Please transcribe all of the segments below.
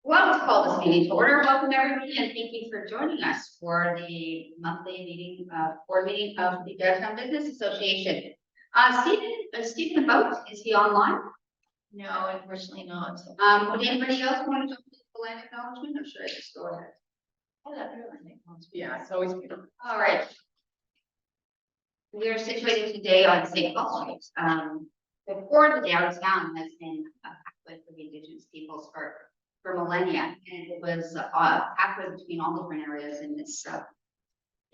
Well, to call this meeting to order. Welcome everybody and thank you for joining us for the monthly meeting, board meeting of the Downtown Business Association. Stephen Boat, is he online? No, unfortunately not. Would anybody else want to jump into the land acknowledgement or should I just go ahead? Yeah, it's always good. All right. We are situated today on St. Paul Street. Before the downtown has been a pathway for the Indigenous peoples for millennia, and it was a pathway between all different areas in this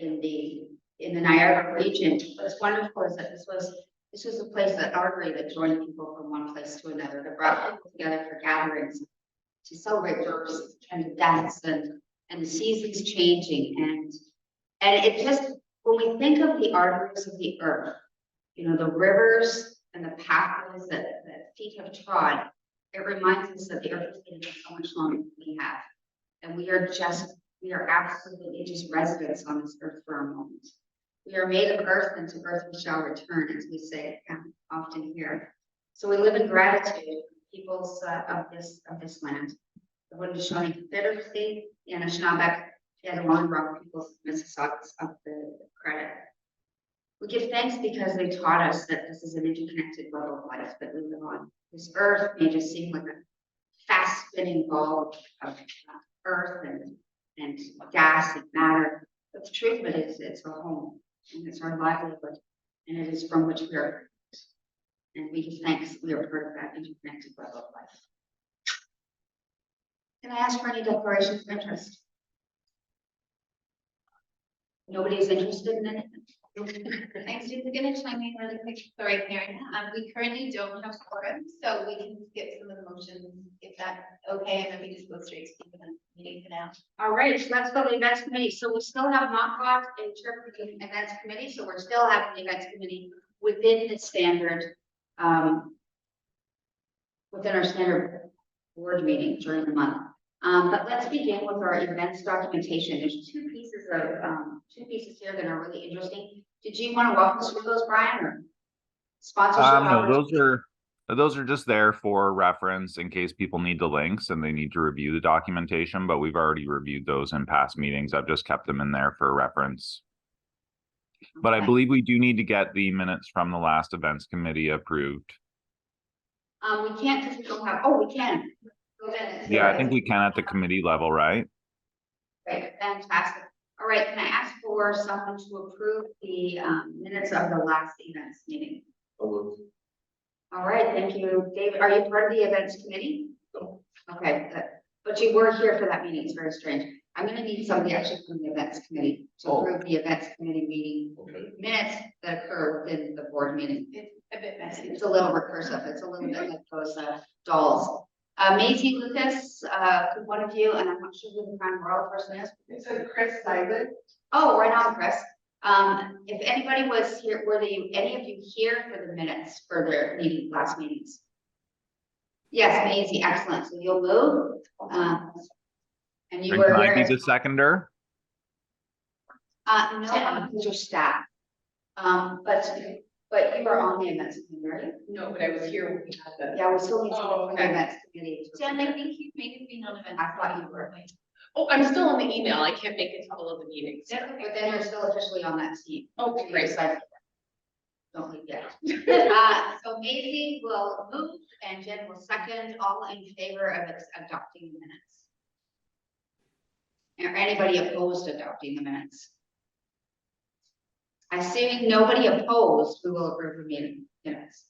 in the Niagara region. What's wonderful is that this was a place, that artery that joined people from one place to another, that brought people together for gatherings to celebrate births and deaths and the seasons changing, and it just, when we think of the arteries of the earth, you know, the rivers and the pathways that feet have trod, it reminds us that the earth has been so much longer than we have. And we are absolutely just residents on this earth for a moment. We are made of earth, and to earth we shall return, as we say often here. So we live in gratitude for peoples of this land. The Haudenosaunee Confederacy, the Anishinaabe, the Adirondack peoples, Mississaugas of the credit. We give thanks because they taught us that this is an interconnected web of life that we live on. This earth may just seem like a fast spinning ball of earth and gas and matter, but the truth of it is it's our home and it's our livelihood, and it is from which we are. And we give thanks we are part of that interconnected web of life. Can I ask for any declarations of interest? Nobody's interested in anything? Thanks, Susan. Gonna chime in really quick. Sorry, Karen. We currently don't have quorum, so we can skip some of the motions if that's okay, and then we just go straight to the meeting for now. All right, so let's go to the events committee. So we still have not got a interpreting events committee, so we're still having the events committee within the standard, within our standard board meeting during the month. But let's begin with our events documentation. There's two pieces here that are really interesting. Did you want to walk us through those, Brian, or sponsorship? No, those are just there for reference in case people need the links and they need to review the documentation, but we've already reviewed those in past meetings. I've just kept them in there for reference. Okay. But I believe we do need to get the minutes from the last events committee approved. We can't because we don't have, we can. Yeah, I think we can at the committee level, right? Right, fantastic. All right, can I ask for someone to approve the minutes of the last events meeting? All right, thank you, David. Are you part of the events committee? No. Okay, good. But you were here for that meeting. It's very strange. I'm going to need somebody actually from the events committee to approve the events committee meeting minutes that occur within the board meeting. It's a bit messy. It's a little recursive. It's a little bit like those dolls. Maisie Lucas, could one of you, and I'm not sure who the prime royal person is. It's a Chris Simon. Oh, right on, Chris. If anybody was here, were any of you here for the minutes for their last meetings? Yes, Maisie, excellent. So you'll move. And you were can here. I be the seconder? No, your staff. But you were on the events committee, right? No, but I was here when we had that. Yeah, we still need to go for the events committee. Jen, I think you maybe be on event. I thought you were. Oh, I'm still on the email. I can't make it to all of the meetings. Yeah, but then you're still officially on that team. Oh, great. Don't leave yet. So Maisie will move and Jen will second. All in favor of adopting the minutes? Or anybody opposed to adopting the minutes? Assuming nobody opposed, we will approve the meeting minutes.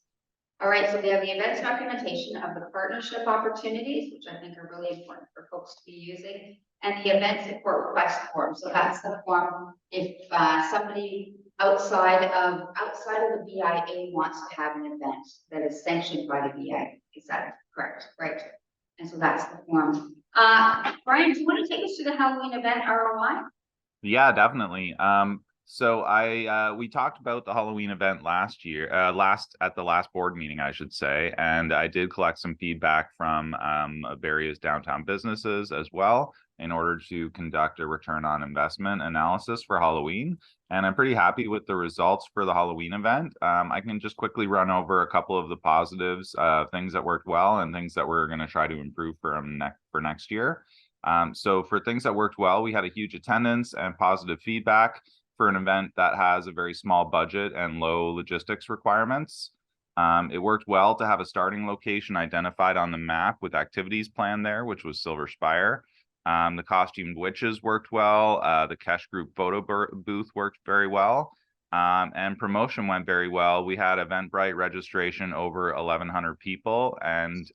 All right, so we have the events documentation of the partnership opportunities, which I think are really important for folks to be using, and the event support request form. So that's the form if somebody outside of the BIA wants to have an event that is sanctioned by the BIA. Is that correct? Right. And so that's the form. Brian, do you want to take us to the Halloween event ROI? Yeah, definitely. So we talked about the Halloween event last year, at the last board meeting, I should say, and I did collect some feedback from various downtown businesses as well in order to conduct a return on investment analysis for Halloween. And I'm pretty happy with the results for the Halloween event. I can just quickly run over a couple of the positives, things that worked well and things that we're going to try to improve for next year. So for things that worked well, we had a huge attendance and positive feedback for an event that has a very small budget and low logistics requirements. It worked well to have a starting location identified on the map with activities planned there, which was Silver Spire. The costumed witches worked well. The Kesh Group photo booth worked very well. And promotion went very well. We had Eventbrite registration over 1,100 people, and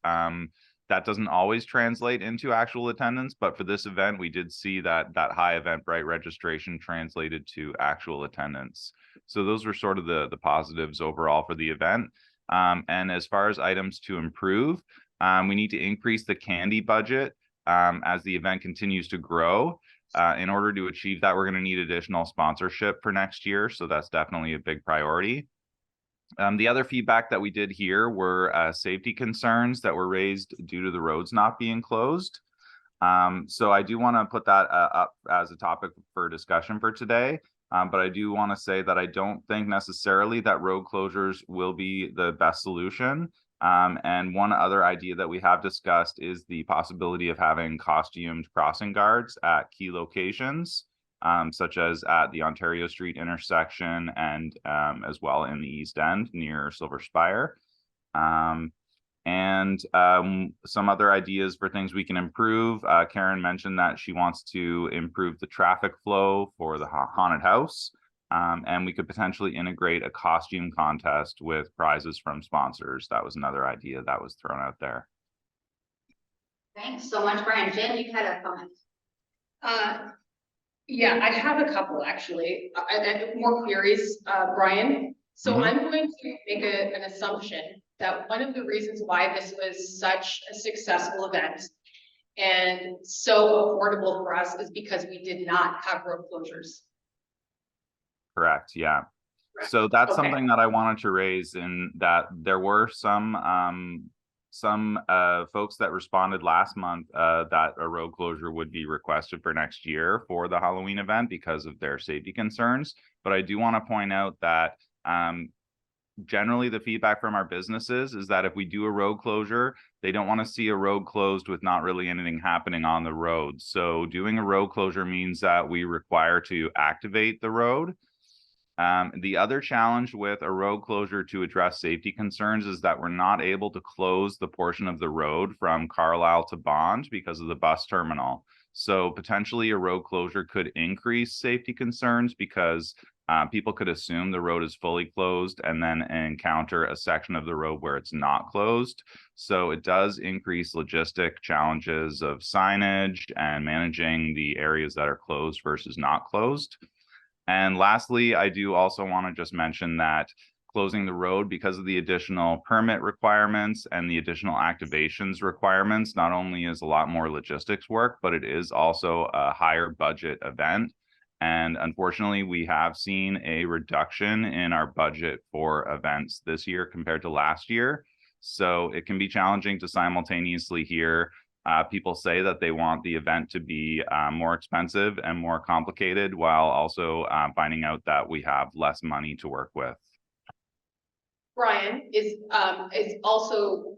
that doesn't always translate into actual attendance, but for this event, we did see that high Eventbrite registration translated to actual attendance. So those were sort of the positives overall for the event. And as far as items to improve, we need to increase the candy budget as the event continues to grow. In order to achieve that, we're going to need additional sponsorship for next year. So that's definitely a big priority. The other feedback that we did hear were safety concerns that were raised due to the roads not being closed. So I do want to put that up as a topic for discussion for today. But I do want to say that I don't think necessarily that road closures will be the best solution. And one other idea that we have discussed is the possibility of having costumed crossing guards at key locations, such as at the Ontario Street intersection and as well in the East End near Silver Spire. And some other ideas for things we can improve. Karen mentioned that she wants to improve the traffic flow for the haunted house. And we could potentially integrate a costume contest with prizes from sponsors. That was another idea that was thrown out there. Thanks so much, Brian. Jen, you had a comment. Yeah, I have a couple actually, and more queries, Brian. So I'm going to make an assumption that one of the reasons why this was such a successful event and so affordable for us is because we did not have road closures. Correct, yeah. Correct. So that's Okay. something that I wanted to raise, in that there were some folks that responded last month that a road closure would be requested for next year for the Halloween event because of their safety concerns. But I do want to point out that generally the feedback from our businesses is that if we do a road closure, they don't want to see a road closed with not really anything happening on the road. So doing a road closure means that we require to activate the road. The other challenge with a road closure to address safety concerns is that we're not able to close the portion of the road from Carlisle to Bond because of the bus terminal. So potentially a road closure could increase safety concerns because people could assume the road is fully closed and then encounter a section of the road where it's not closed. So it does increase logistic challenges of signage and managing the areas that are closed versus not closed. And lastly, I do also want to just mention that closing the road because of the additional permit requirements and the additional activations requirements not only is a lot more logistics work, but it is also a higher budget event. And unfortunately, we have seen a reduction in our budget for events this year compared to last year. So it can be challenging to simultaneously hear people say that they want the event to be more expensive and more complicated, while also finding out that we have less money to work with. Brian is also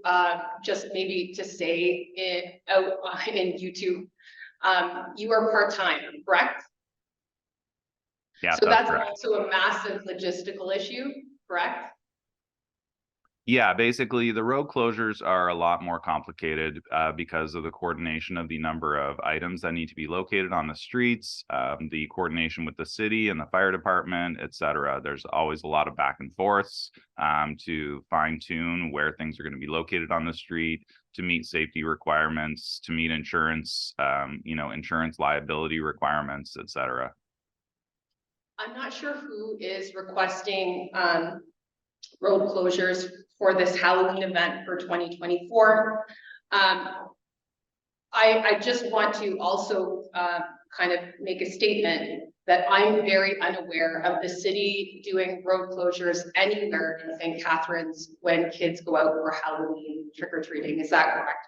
just maybe to say it out in YouTube. You are part-time, correct? Yeah, so that's correct. Also a massive logistical issue, correct? Yeah, basically the road closures are a lot more complicated because of the coordination of the number of items that need to be located on the streets, the coordination with the city and the fire department, etc. There's always a lot of back and forths to fine tune where things are going to be located on the street, to meet safety requirements, to meet insurance, insurance liability requirements, etc. I'm not sure who is requesting road closures for this Halloween event for 2024. I just want to also kind of make a statement that I'm very unaware of the city doing road closures anywhere in St. Catharines when kids go out for Halloween trick or treating. Is that correct?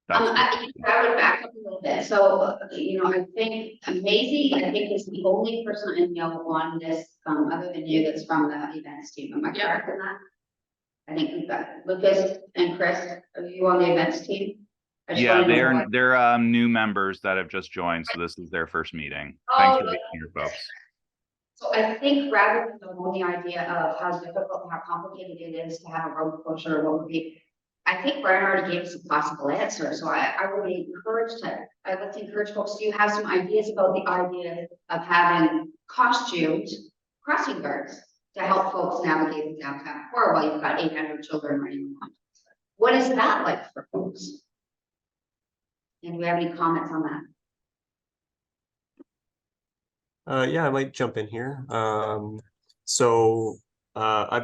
That's I would back up a little bit. So, I think Maisie, I think is the only person I know on this, other than you, that's from the events team. Am I Yeah. correct in that? I think we've got Lucas and Chris. Are you on the events team? I just yeah, wanna know they're new members that have just joined, so this is their first meeting. Oh, Thanks for being here, folks. So I think rather than the idea of how difficult, how complicated it is to have a road closure, what would be, I think Brian already gave us a possible answer. So I would be encouraged to, I'd like to encourage folks, do you have some ideas about the idea of having costumed crossing guards to help folks navigate the downtown core while you've got 800 children running around? What is that like for folks? And do we have any comments on that? Yeah, I might jump in here. I've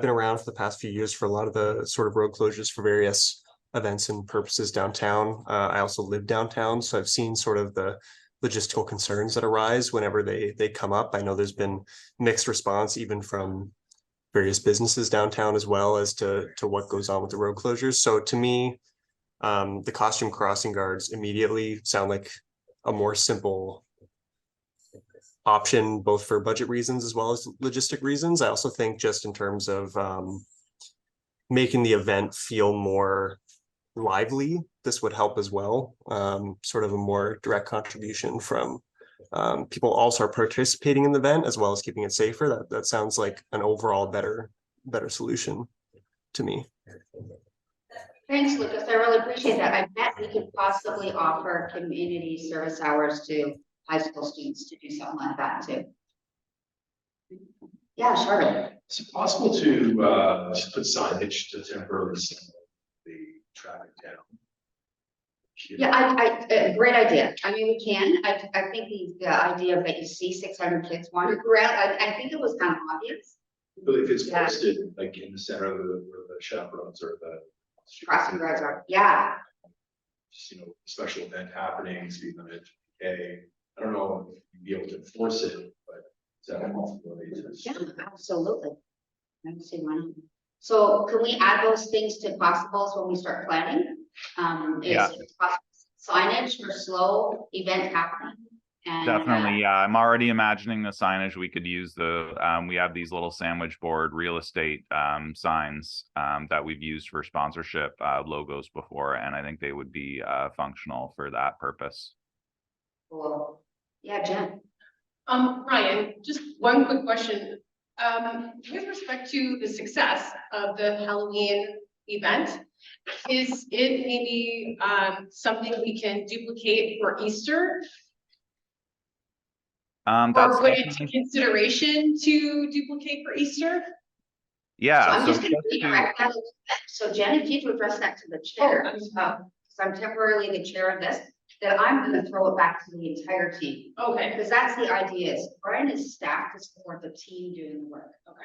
been around for the past few years for a lot of the sort of road closures for various events and purposes downtown. I also live downtown, so I've seen sort of the logistical concerns that arise whenever they come up. I know there's been mixed response even from various businesses downtown as well as to what goes on with the road closures. So to me, the costume crossing guards immediately sound like a more simple option, both for budget reasons as well as logistic reasons. I also think just in terms of making the event feel more lively, this would help as well. Sort of a more direct contribution from people also are participating in the event as well as keeping it safer. That sounds like an overall better solution to me. Thanks, Lucas. I really appreciate that. I bet we could possibly offer community service hours to high school students to do something like that too. Yeah, sure. Is it possible to just put signage to temporarily slow the traffic down? Yeah, great idea. I mean, we can. I think the idea that you see 600 kids wandering around, I think it was kind of obvious. But if it's Yeah. posted like in the center of where the chaperones or the Crossing guards are, yeah. just, special event happening, speed limit, okay. I don't know if you'd be able to enforce it, but is that a possibility? Yeah, absolutely. I don't see why not. So can we add those things to possibles when we start planning? Yeah. Is signage for slow event happening? And, Definitely, yeah. I'm already imagining the signage. We could use we have these little sandwich board real estate signs that we've used for sponsorship logos before, and I think they would be functional for that purpose. Cool. Yeah, Jen. Ryan, just one quick question. With respect to the success of the Halloween event, is it maybe something we can duplicate for Easter? Or That's put into consideration to duplicate for Easter? yeah. So I'm just So gonna just to- redirect that. So Jen, if you to address that to the chair, Oh, I'm because I'm temporarily the chair of this, then I'm gonna throw it back to the entire team. Okay, Because that's the idea is Brian is staff to support the team doing the work. okay.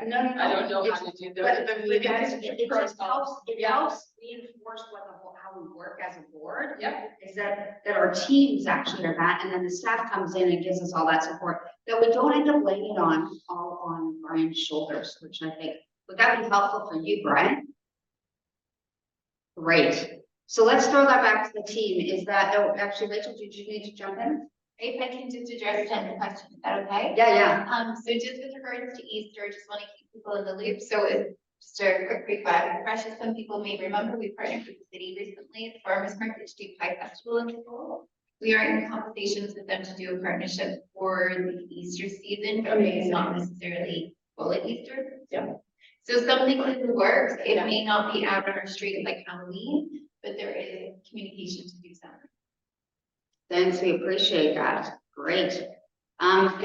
No, I don't know how to do But the guys, it just helps, it Yeah. helps reinforce how we work as a board. Yep. Is that our teams actually are that, and then the staff comes in and gives us all that support, that we don't end up laying it all on Brian's shoulders, which I think, would that be helpful for you, Brian? Great. So let's throw that back to the team. Is that, oh, actually, Rachel, did you need to jump in? If I can just address Jen's question, is that okay? Yeah. So just with regards to Easter, just want to keep people in the loop. So it's just a quick refresh, as some people may remember, we partnered with the city recently, the Farmers Market to do Pie Festival in school. We are in conversations with them to do a partnership for the Easter season, but it's not necessarily full at Easter. Yeah. So something in the works, it may not be out on our street like Halloween, but there is communication to do something. Thanks, we appreciate that. Great. Is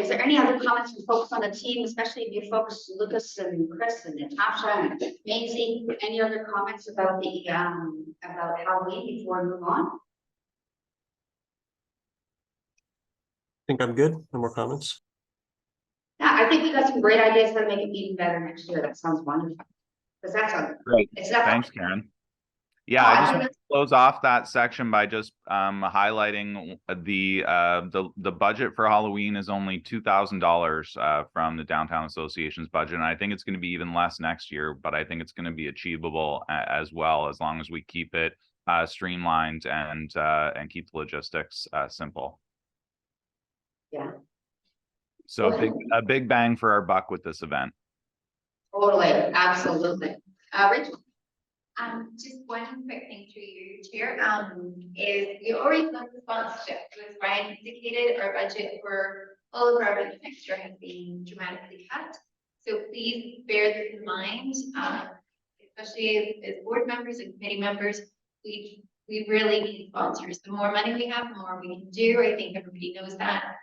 there any other comments from folks on the team, especially you folks, Lucas and Chris and Natasha and Maisie? Any other comments about the about Halloween before we move on? I think I'm good. No more comments. Yeah, I think we got some great ideas to make it even better next year. That sounds wonderful. Because that's a Great. it's not Thanks, Karen. Yeah, Oh, I I just think want to close off that section by just highlighting the budget for Halloween is only $2,000 from the Downtown Association's budget, and I think it's going to be even less next year, but I think it's going to be achievable as well, as long as we keep it streamlined and keep the logistics simple. Yeah. So a big bang for our buck with this event. Totally, absolutely. Rachel? Just one quick thing through you, Chair, is you already got the sponsorship, as Brian indicated, our budget for all of our events next year has been dramatically cut. So please bear this in mind, especially as board members and committee members, we really need sponsors. The more money we have, the more we can do. I think everybody knows that.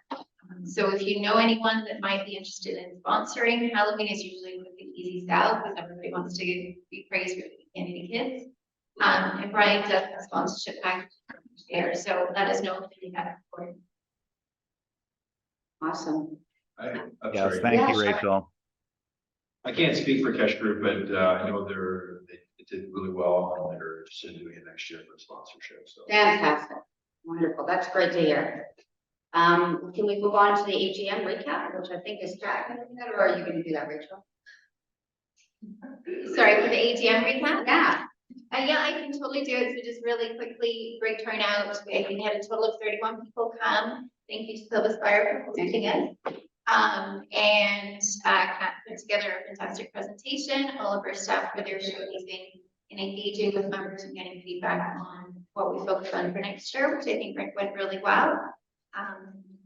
So if you know anyone that might be interested in sponsoring, Halloween is usually a easy sell because everybody wants to be praised for candy kids. And Brian does a sponsorship package there, so let us know if you need that support. Awesome. I'm Yes, sorry. thank Yeah, you, sure. Rachel. I can't speak for Cash Group, but I know they did really well and they're interested in doing it next year for sponsorship, so. Fantastic. Wonderful. That's great to hear. Can we move on to the AGM recap, which I think is Jack gonna do that, or are you gonna do that, Rachel? Sorry, for the AGM recap? Yeah. Yeah, I can totally do it. So just really quickly, great turnout. We had a total of 31 people come. Thank you to Silver Spire for hosting us. Kat put together a fantastic presentation. All of our staff were there showcasing and engaging with members and getting feedback on what we focus on for next year, which I think went really well.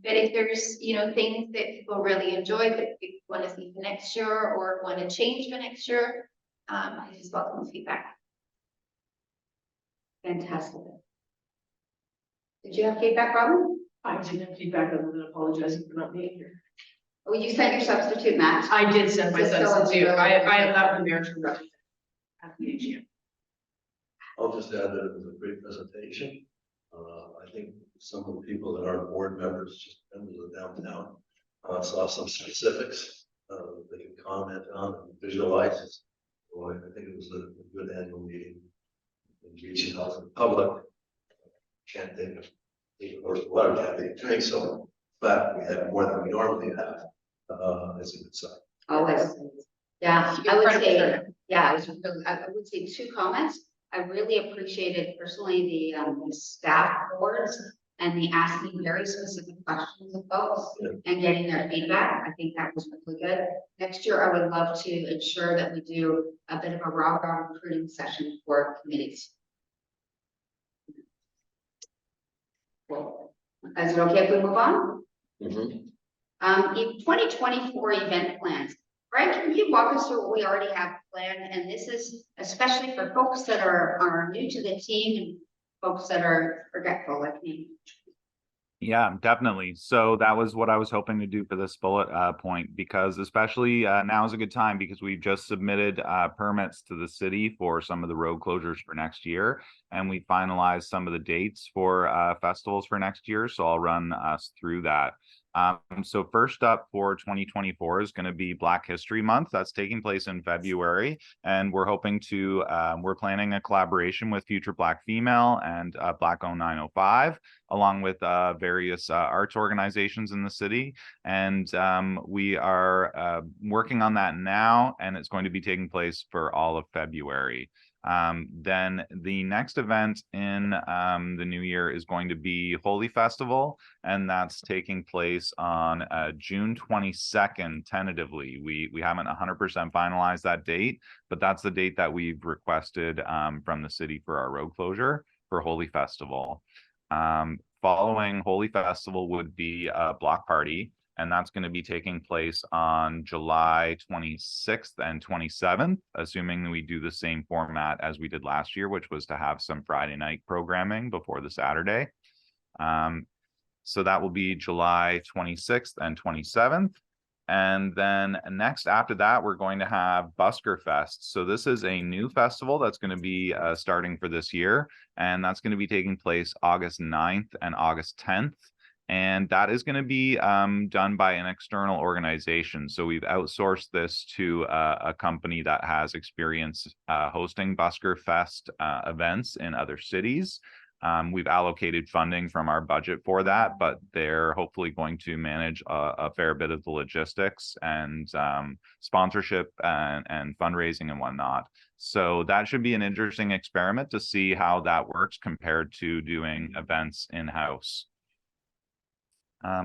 But if there's, things that people really enjoy that people want to see for next year or want to change for next year, I just welcome feedback. Fantastic. Did you have feedback, Robin? I didn't have feedback other than apologizing for not being here. Oh, you sent your substitute, Matt? I did send my Just so substitute. we know. I am not prepared to represent at the AGM. I'll just add that it was a great presentation. I think some of the people that aren't board members, just members of downtown, saw some specifics they can comment on and visualize. So I think it was a good annual meeting and reaching out to the public. Can't think of a lot of can't think so. But we had more than we normally have. It's a good sign. Always. Yeah, I would Incredible say, turnout. yeah, I would say 2 comments. I really appreciated personally the staff boards and the asking very specific questions of folks and getting their feedback. I think that was really good. Next year, I would love to ensure that we do a bit of a raw recruiting session for committees. Well, is it okay if we move on? In 2024 event plans. Brian, can you walk us through what we already have planned? And this is especially for folks that are new to the team and folks that are forgetful like me. Yeah, definitely. So that was what I was hoping to do for this bullet point, because especially now is a good time because we've just submitted permits to the city for some of the road closures for next year, and we finalized some of the dates for festivals for next year. So I'll run us through that. So first up for 2024 is going to be Black History Month. That's taking place in February, and we're hoping to, we're planning a collaboration with Future Black Female and Black 0905, along with various arts organizations in the city. And we are working on that now, and it's going to be taking place for all of February. Then the next event in the new year is going to be Holy Festival, and that's taking place on June 22nd, tentatively. We haven't 100% finalized that date, but that's the date that we've requested from the city for our road closure for Holy Festival. Following Holy Festival would be a block party, and that's going to be taking place on July 26th and 27th, assuming we do the same format as we did last year, which was to have some Friday night programming before the Saturday. So that will be July 26th and 27th. And then next after that, we're going to have Busker Fest. So this is a new festival that's going to be starting for this year, and that's going to be taking place August 9th and August 10th. And that is going to be done by an external organization. So we've outsourced this to a company that has experience hosting Busker Fest events in other cities. We've allocated funding from our budget for that, but they're hopefully going to manage a fair bit of the logistics and sponsorship and fundraising and whatnot. So that should be an interesting experiment to see how that works compared to doing events in-house.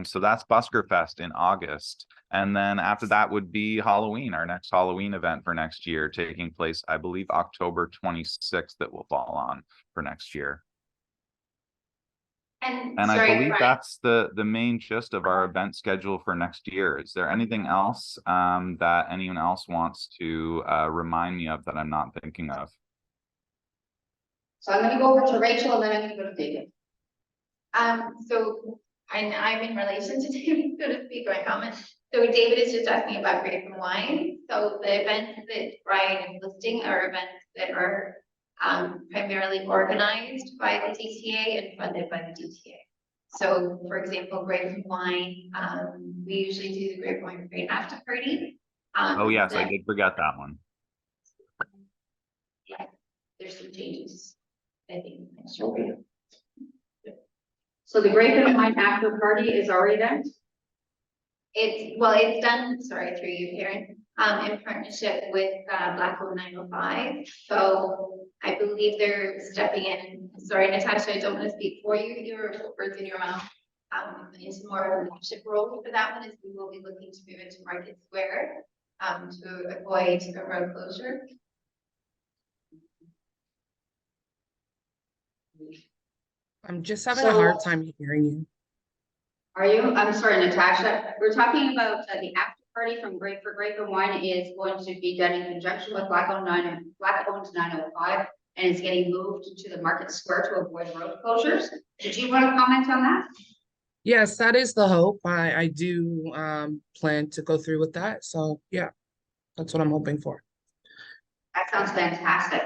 So that's Busker Fest in August. And then after that would be Halloween, our next Halloween event for next year, taking place, I believe, October 26th, that will fall on for next year. And And I sorry, believe Brian, that's the main gist of our event schedule for next year. Is there anything else that anyone else wants to remind me of that I'm not thinking of? So I'm gonna go over to Rachel and then I'm gonna go to David. so, and I'm in relation to David, so to speak, my comment. So David is just asking about grape and wine. So the events that Brian is listing are events that are primarily organized by the DTA and funded by the DTA. So for example, grape and wine, we usually do the grape and wine great after party. Oh yes, I then- did forget that one. Yeah, there's some changes, I think. Next year. So the grape and wine after party is already done? It's done, sorry, through you, Karen, in partnership with Black Hole 905. So I believe they're stepping in. Sorry, Natasha, I don't want to speak for you. You're words in your mouth. Into more of a leadership role for that one, is we will be looking to move into Market Square to avoid a road closure. I'm just having a hard time hearing you. Are you? I'm sorry, Natasha. We're talking about the after party from Grape for Grape and Wine is going to be done in conjunction with Black Owned 905, and it's getting moved to the Market Square to avoid road closures. Did you want to comment on that? Yes, that is the hope. I do plan to go through with that. So yeah, that's what I'm hoping for. That sounds fantastic.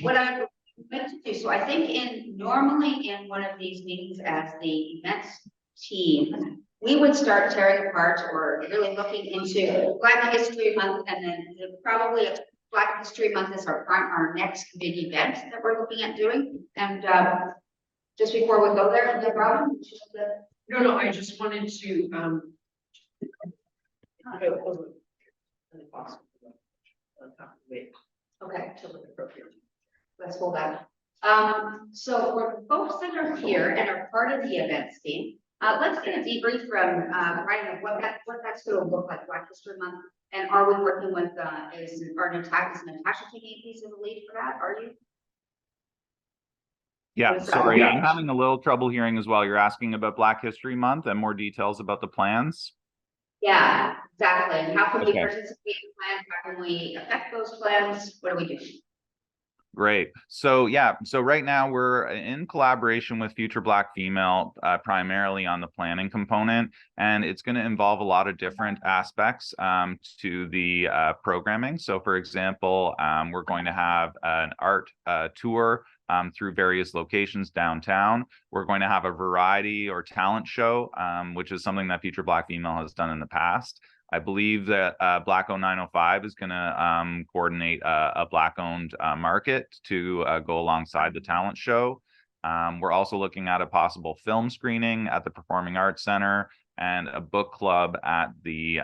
What I meant to do, so I think normally in one of these meetings as the events team, we would start tearing apart or really looking into Black History Month, and then probably Black History Month is our next big event that we're looking at doing. And just before we go there, no problem. No, I just wanted to, Okay, let's hold that. So for the folks that are here and are part of the events team, let's get a debrief from Brian of what that's going to look like Black History Month. And are we working with is Natasha taking a piece of the lead for that? Are you? Yeah, sorry, I'm having a little trouble hearing as well. You're asking about Black History Month and more details about the plans? Yeah, exactly. And how can we Okay. participate in plans? How can we affect those plans? What do we do? Great. So yeah, so right now we're in collaboration with Future Black Female, primarily on the planning component, and it's going to involve a lot of different aspects to the programming. So for example, we're going to have an art tour through various locations downtown. We're going to have a variety or talent show, which is something that Future Black Female has done in the past. I believe that Black Owned 905 is going to coordinate a Black-owned market to go alongside the talent show. We're also looking at a possible film screening at the Performing Arts Center and a book club at the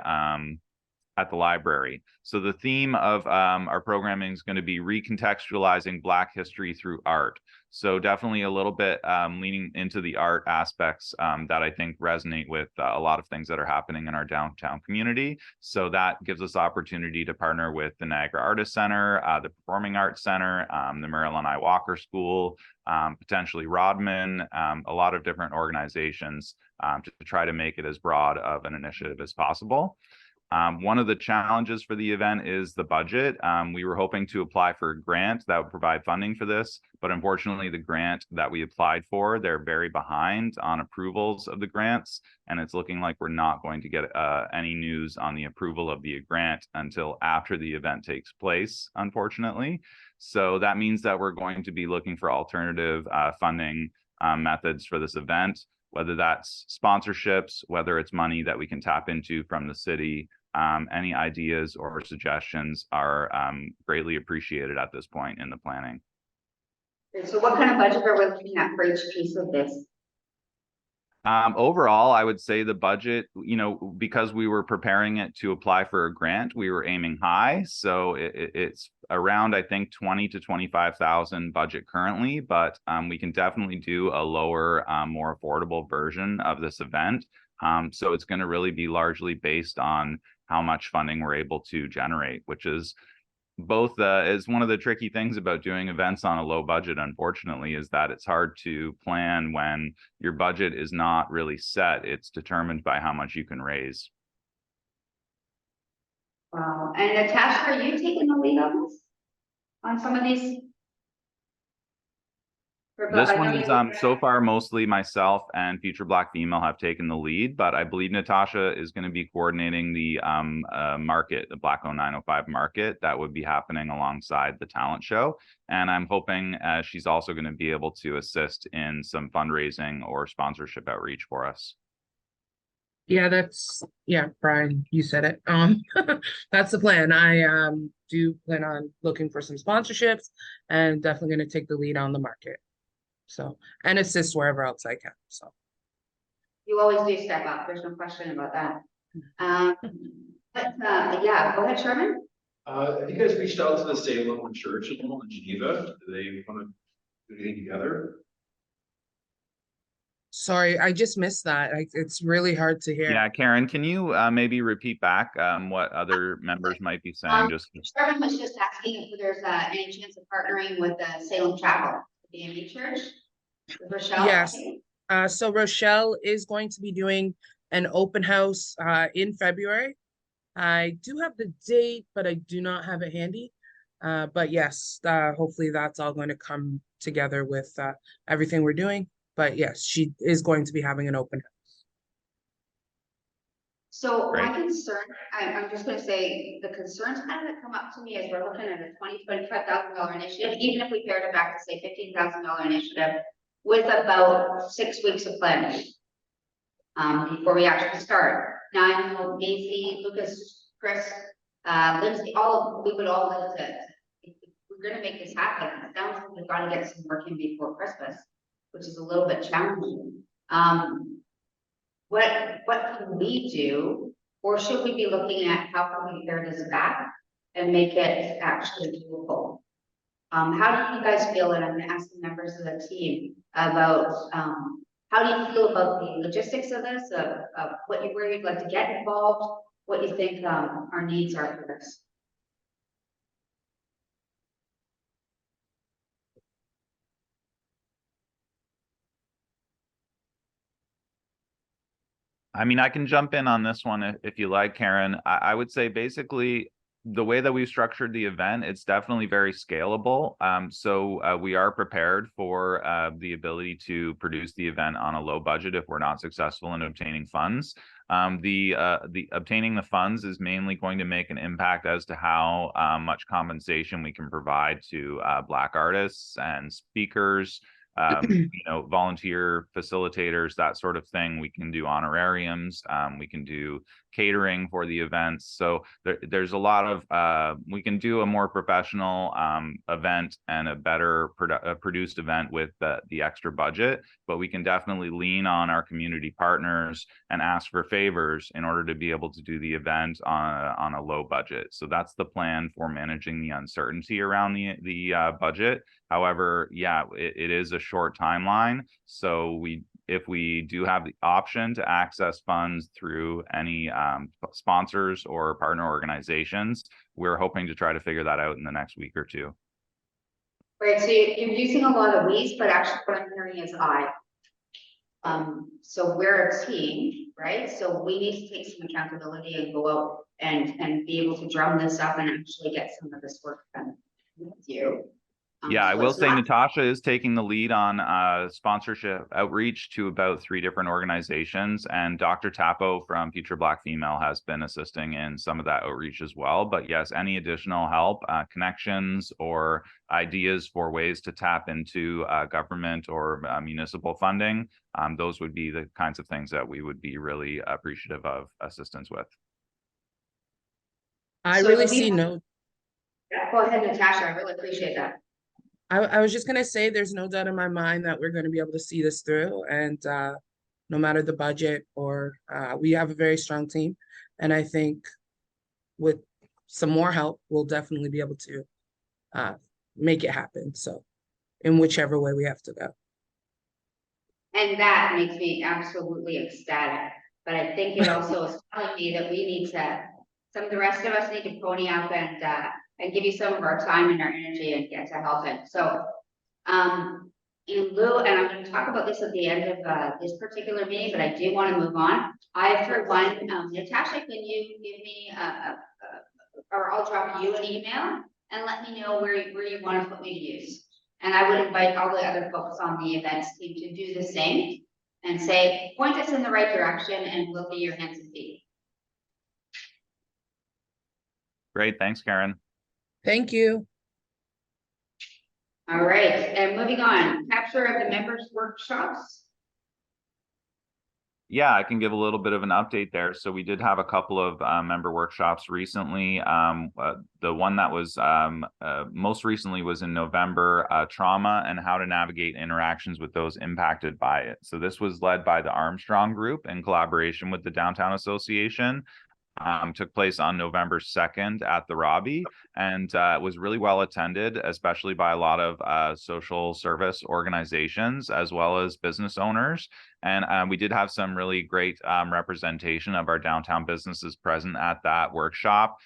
library. So the theme of our programming is going to be recontextualizing Black history through art. So definitely a little bit leaning into the art aspects that I think resonate with a lot of things that are happening in our downtown community. So that gives us opportunity to partner with the Niagara Artist Center, the Performing Arts Center, the Marilyn I. Walker School, potentially Rodman, a lot of different organizations to try to make it as broad of an initiative as possible. One of the challenges for the event is the budget. We were hoping to apply for a grant that would provide funding for this, but unfortunately the grant that we applied for, they're very behind on approvals of the grants, and it's looking like we're not going to get any news on the approval of the grant until after the event takes place, unfortunately. So that means that we're going to be looking for alternative funding methods for this event. whether that's sponsorships, whether it's money that we can tap into from the city. Any ideas or suggestions are greatly appreciated at this point in the planning. So what kind of budget are we looking at for each piece of this? Overall, I would say the budget, because we were preparing it to apply for a grant, we were aiming high. So it's around, I think, 20 to 25,000 budget currently, but we can definitely do a lower, more affordable version of this event. So it's going to really be largely based on how much funding we're able to generate, which is both is one of the tricky things about doing events on a low budget, unfortunately, is that it's hard to plan when your budget is not really set. It's determined by how much you can raise. Wow. And Natasha, are you taking the lead on this? On some of these? This one is so far mostly myself and Future Black Female have taken the lead, but I believe Natasha is going to be coordinating the market, the Black 0905 market that would be happening alongside the talent show. And I'm hoping she's also going to be able to assist in some fundraising or sponsorship outreach for us. Yeah, Brian, you said it. That's the plan. I do plan on looking for some sponsorships and definitely going to take the lead on the market. So, and assist wherever else I can. So you always do step up. There's no question about that. Yeah, go ahead, Sherman. Have you guys reached out to the Salem Church in Geneva? Do they want to do anything together? sorry, I just missed that. It's really hard to hear. Yeah, Karen, can you maybe repeat back what other members might be saying? Sherman was just asking if there's any chance of partnering with the Salem Chapel, the AME Church. Rochelle? Yes. So Rochelle is going to be doing an open house in February. I do have the date, but I do not have it handy. But yes, hopefully that's all going to come together with everything we're doing. But yes, she is going to be having an open house. So my concern, I'm just going to say the concerns kind of that come up to me as we're looking at a $25,000 initiative, even if we paired it back to say $15,000 initiative with about 6 weeks of planning before we actually start. Now I know Macy, Lucas, Chris, Lindsay, we would all live to, if we're going to make this happen. It sounds like we've got to get some work in before Christmas, which is a little bit challenging. What can we do, or should we be looking at how can we pare this back and make it actually doable? How do you guys feel, and I'm going to ask the members of the team about how do you feel about the logistics of this, of where you'd like to get involved, what you think our needs are for this? I mean, I can jump in on this one if you like, Karen. I would say basically the way that we've structured the event, it's definitely very scalable. So we are prepared for the ability to produce the event on a low budget if we're not successful in obtaining funds. The obtaining the funds is mainly going to make an impact as to how much compensation we can provide to Black artists and speakers. Volunteer facilitators, that sort of thing. We can do honorariums. We can do catering for the events. So there's a lot of, we can do a more professional event and a better produced event with the extra budget, but we can definitely lean on our community partners and ask for favors in order to be able to do the event on a low budget. So that's the plan for managing the uncertainty around the budget. However, yeah, it is a short timeline. So if we do have the option to access funds through any sponsors or partner organizations, we're hoping to try to figure that out in the next week or two. Right, so you're using a lot of we's, but actually what I'm hearing is I. So we're a team, right? So we need to take some accountability and go out and be able to drum this up and actually get some of this work done with you. Yeah, I So will it's say not- Natasha is taking the lead on sponsorship outreach to about 3 different organizations, and Dr. Tapo from Future Black Female has been assisting in some of that outreach as well. But yes, any additional help, connections, or ideas for ways to tap into government or municipal funding, those would be the kinds of things that we would be really appreciative of assistance with. I So really do we see have- no, Go ahead, Natasha, I really appreciate that. I was just gonna say, there's no doubt in my mind that we're gonna be able to see this through, and no matter the budget or we have a very strong team, and I think with some more help, we'll definitely be able to make it happen. So, in whichever way we have to go. And that makes me absolutely ecstatic, but I think it also is telling me that we need to, some of the rest of us need to pony up and give you some of our time and our energy and get to helping. So, in lieu, and I'm gonna talk about this at the end of this particular meeting, but I do want to move on. I, for one, Natasha, can you give me or I'll drop you an email and let me know where you want to put me to use. And I would invite all the other folks on the events team to do the same and say, point us in the right direction and we'll be your hands and feet. Great, thanks, Karen. Thank you. All right, and moving on, capture of the members' workshops. Yeah, I can give a little bit of an update there. So we did have a couple of member workshops recently. The one that was most recently was in November, trauma and how to navigate interactions with those impacted by it. So this was led by the Armstrong Group in collaboration with the Downtown Association. Took place on November 2nd at the Robbie, and was really well attended, especially by a lot of social service organizations as well as business owners. And we did have some really great representation of our downtown businesses present at that workshop.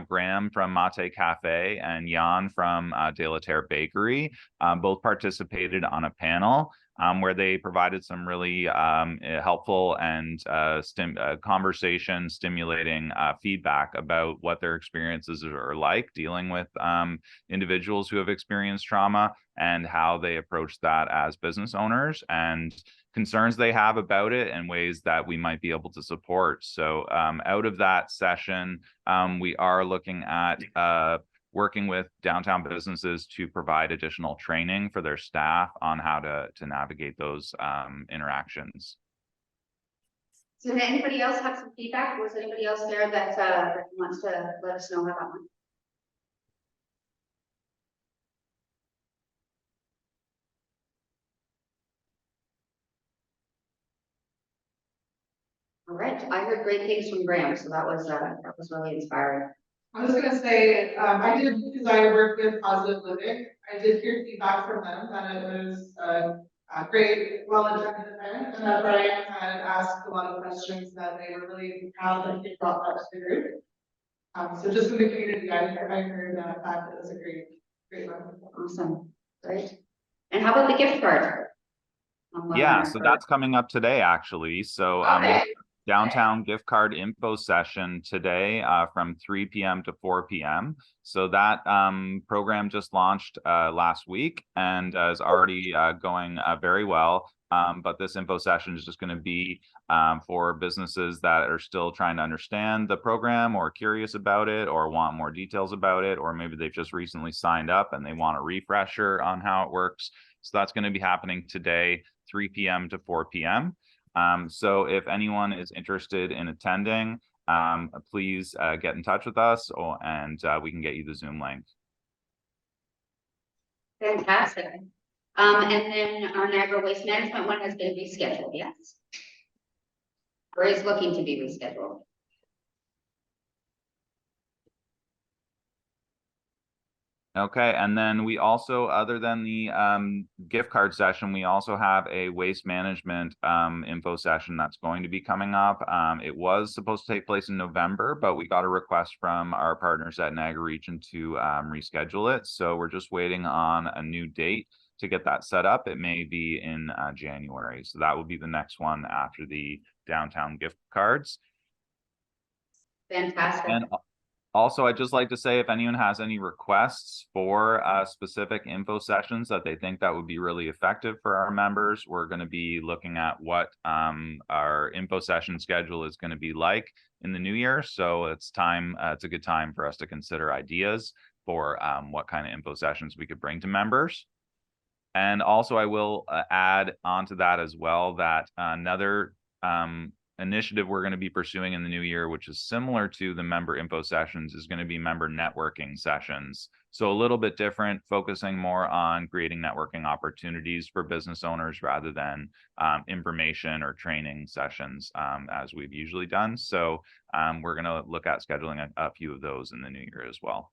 Graham from Mate Cafe and Jan from De La Terre Bakery both participated on a panel where they provided some really helpful and conversation stimulating feedback about what their experiences are like dealing with individuals who have experienced trauma and how they approach that as business owners and concerns they have about it and ways that we might be able to support. So out of that session, we are looking at working with downtown businesses to provide additional training for their staff on how to navigate those interactions. So did anybody else have some feedback? Was anybody else there that wants to let us know how that went? All right, I heard great things from Graham, so that was really inspiring. I was gonna say, I did, because I work with Positive Living, I did hear feedback from them that it was a great, well-attended event, and that Brian had asked a lot of questions that they were really proud that he brought that to the group. So just in the community, I heard that it was a great one. Awesome, great. And how about the gift card? Yeah, so that's coming up today, actually. So Okay. downtown gift card info session today from 3 p.m. to 4 p.m. So that program just launched last week and is already going very well. But this info session is just going to be for businesses that are still trying to understand the program or curious about it or want more details about it, or maybe they've just recently signed up and they want a refresher on how it works. So that's going to be happening today, 3 p.m. to 4 p.m. So if anyone is interested in attending, please get in touch with us and we can get you the Zoom link. Fantastic. And then our Niagara Waste Management one has been rescheduled, yes? Or is looking to be rescheduled? Okay, and then we also, other than the gift card session, we also have a waste management info session that's going to be coming up. It was supposed to take place in November, but we got a request from our partners at Niagara Region to reschedule it. So we're just waiting on a new date to get that set up. It may be in January. So that will be the next one after the downtown gift cards. Fantastic. Also, I'd just like to say if anyone has any requests for specific info sessions that they think that would be really effective for our members, we're going to be looking at what our info session schedule is going to be like in the new year. So it's a good time for us to consider ideas for what kind of info sessions we could bring to members. And also I will add onto that as well that another initiative we're going to be pursuing in the new year, which is similar to the member info sessions, is going to be member networking sessions. So a little bit different, focusing more on creating networking opportunities for business owners rather than information or training sessions as we've usually done. So we're going to look at scheduling a few of those in the new year as well.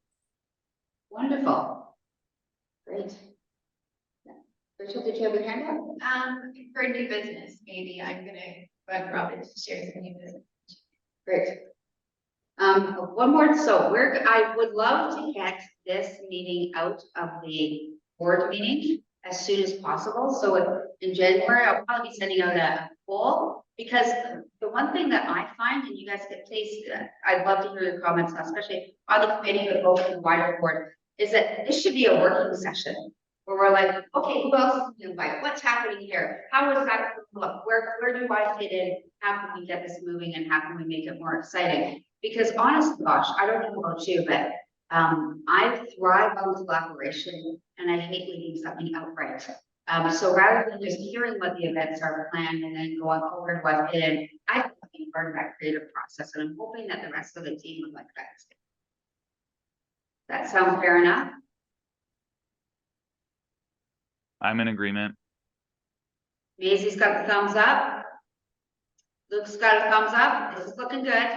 Wonderful. Great. Rachel, did you have your hand up? For new business, maybe I'm gonna bug Robin to share some new business. Great. One more, so I would love to get this meeting out of the board meeting as soon as possible. So in January, I'll probably be sending out a poll, because the one thing that I find, and you guys get please, I'd love to hear your comments, especially on the committee, but both in the wider board, is that this should be a working session. Where we're like, okay, who else can you invite? What's happening here? How is that look? Where do I fit in? How can we get this moving and how can we make it more exciting? Because honestly, gosh, I don't know about you, but I thrive on collaboration and I hate leaving something outright. So rather than just hearing what the events are planned and then going, oh, where do I fit in? I want to be part of that creative process, and I'm hoping that the rest of the team would like that. That sound fair enough? I'm in agreement. Maisie's got the thumbs up. Luke's got a thumbs up. This is looking good.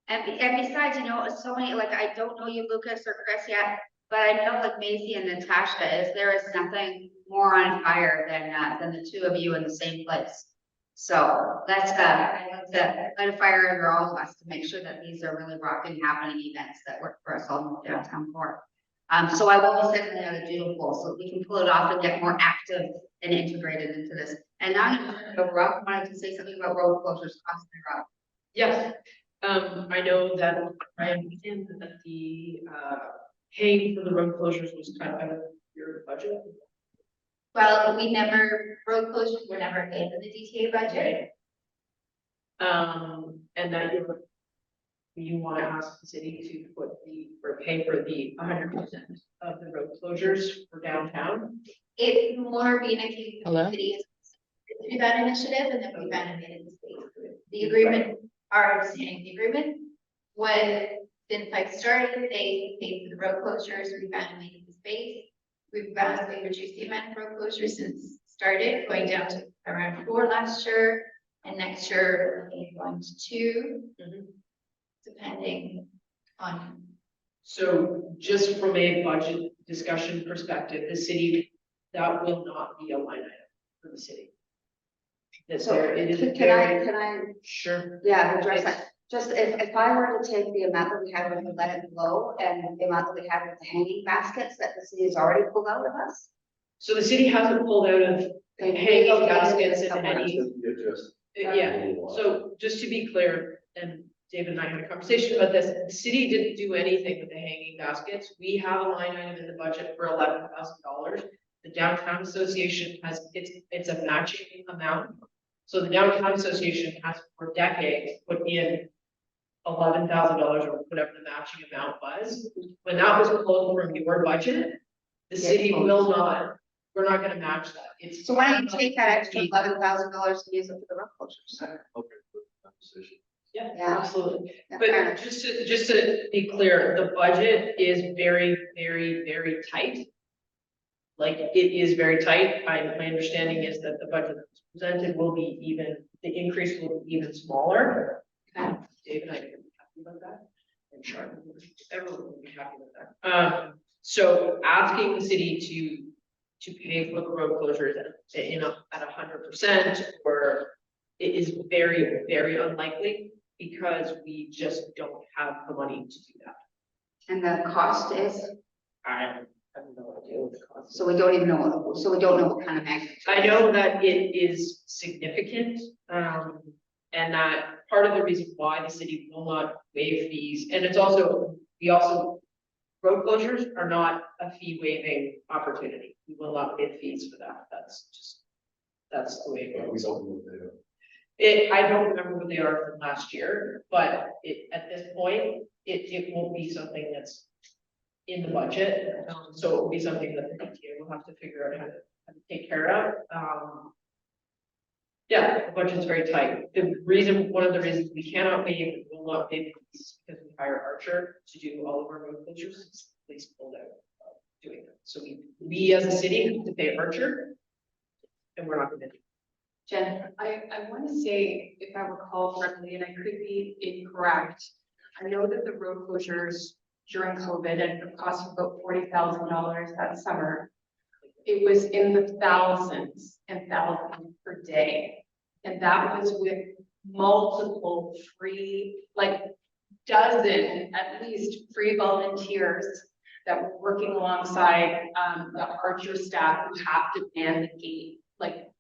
And besides, you know, so many, like, I don't know you, Lucas or Chris yet, but I know like Maisie and Natasha there is nothing more on fire than the two of you in the same place. So let's light a fire under all of us to make sure that these are really rocking, happening events that work for us all in downtown core. So I will be sending out a doodle poll so we can pull it off and get more active and integrated into this. And now I'm going to turn it over. Rob wanted to say something about road closures. Rob. Yes, I know that I understand that the paying for the road closures was cut out of your budget. Well, road closures were never paid in the DTA budget. And that you want to ask the city to pay for the 100% of the road closures for downtown. It more being a case of Hello? the city is through that initiative, and then we mandated the state. The agreement, our understanding of the agreement, when Thin Pipe started, they paid for the road closures, we mandated the space. We've vastly reduced the amount of road closures since started, going down to around 4 last year, and next year going to 2. Depending on. So just from a budget discussion perspective, the city, that will not be a line item for the city. That's So there, it is can very. I Sure. yeah, address that? Just if I were to take the amount that we have with the Let It Blow and the amount that we have with the hanging baskets that the city has already pulled out of us. So the city hasn't pulled out of hanging baskets and somewhere. any, Just yeah, so just to be clear, and David and I had a conversation about this, the city didn't do anything with the hanging baskets. We have a line item in the budget for $11,000. The downtown association has, it's a matching amount. So the downtown association has for decades put in $11,000 or whatever the matching amount was. When that was pulled from your budget, the city will not, we're not gonna match that. It's. So why don't you take that extra $11,000 and use it for the road closures? Yeah, Yeah. absolutely. Yeah, But fair. just to be clear, the budget is very, very, very tight. Like, it is very tight. My understanding is that the budget that's presented will be even, the increase will be even smaller. Okay. Dave and I are happy about that. And Charlotte, everyone will be happy with that. So asking the city to pay for the road closures at 100%, or it is very, very unlikely, because we just don't have the money to do that. And the cost is, I have no idea what the cost is. so we don't even know, so we don't know what kind of magnitude. I know that it is significant, And that part of the reason why the city will not waive fees, and it's also, road closures are not a fee waiving opportunity. We will not waive fees for that. That's the way it We goes. don't know what they are. I don't remember what they are from last year, but at this point, it won't be something that's in the budget. So it will be something that the PTA will have to figure out how to take care of. Yeah, the budget's very tight. One of the reasons we cannot waive, and will not pay fees is because we hire Archer to do all of our road closures. Please pull out doing that. So we as a city have to pay Archer, and we're not going to do. Jen, I want to say, if I recall correctly, and I could be incorrect, I know that the road closures during COVID and the cost of about $40,000 that summer, it was in the thousands and thousands per day. And that was with multiple free, like dozen, at least free volunteers that were working alongside the Archer staff who have to man the gate. Like,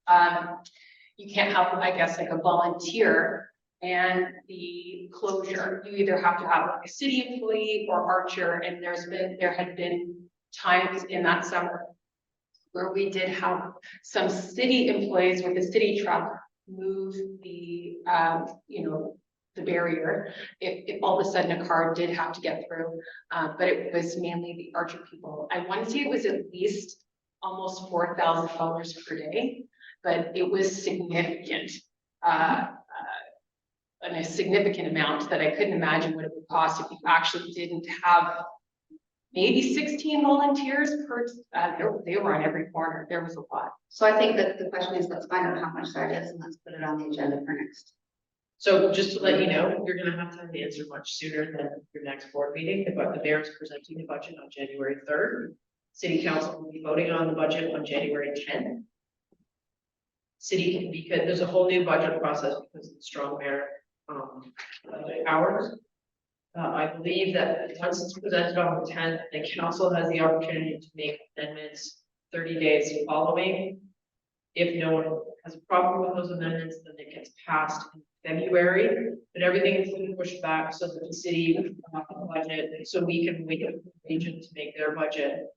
you can't have, I guess, like a volunteer and the closure. You either have to have like a city employee or Archer. And there had been times in that summer where we did have some city employees with a city truck move the, the barrier. If all of a sudden a car did have to get through, but it was mainly the Archer people. I want to say it was at least almost $4,000 per day, but it was significant, and a significant amount that I couldn't imagine what it would cost if you actually didn't have maybe 16 volunteers per, they were on every corner. There was a lot. so I think that the question is, let's find out how much that is and let's put it on the agenda for next. So just to let you know, you're gonna have to have the answer much sooner than your next board meeting. The mayor is presenting the budget on January 3rd. City council will be voting on the budget on January 10th. City can be, there's a whole new budget process because of the strong mayor powers. I believe that once it's presented on the 10th, the council has the opportunity to make amendments 30 days following. If no one has a problem with those amendments, then it gets passed in February, but everything is being pushed back so that the city can have the budget, so we can wait for the region to make their budget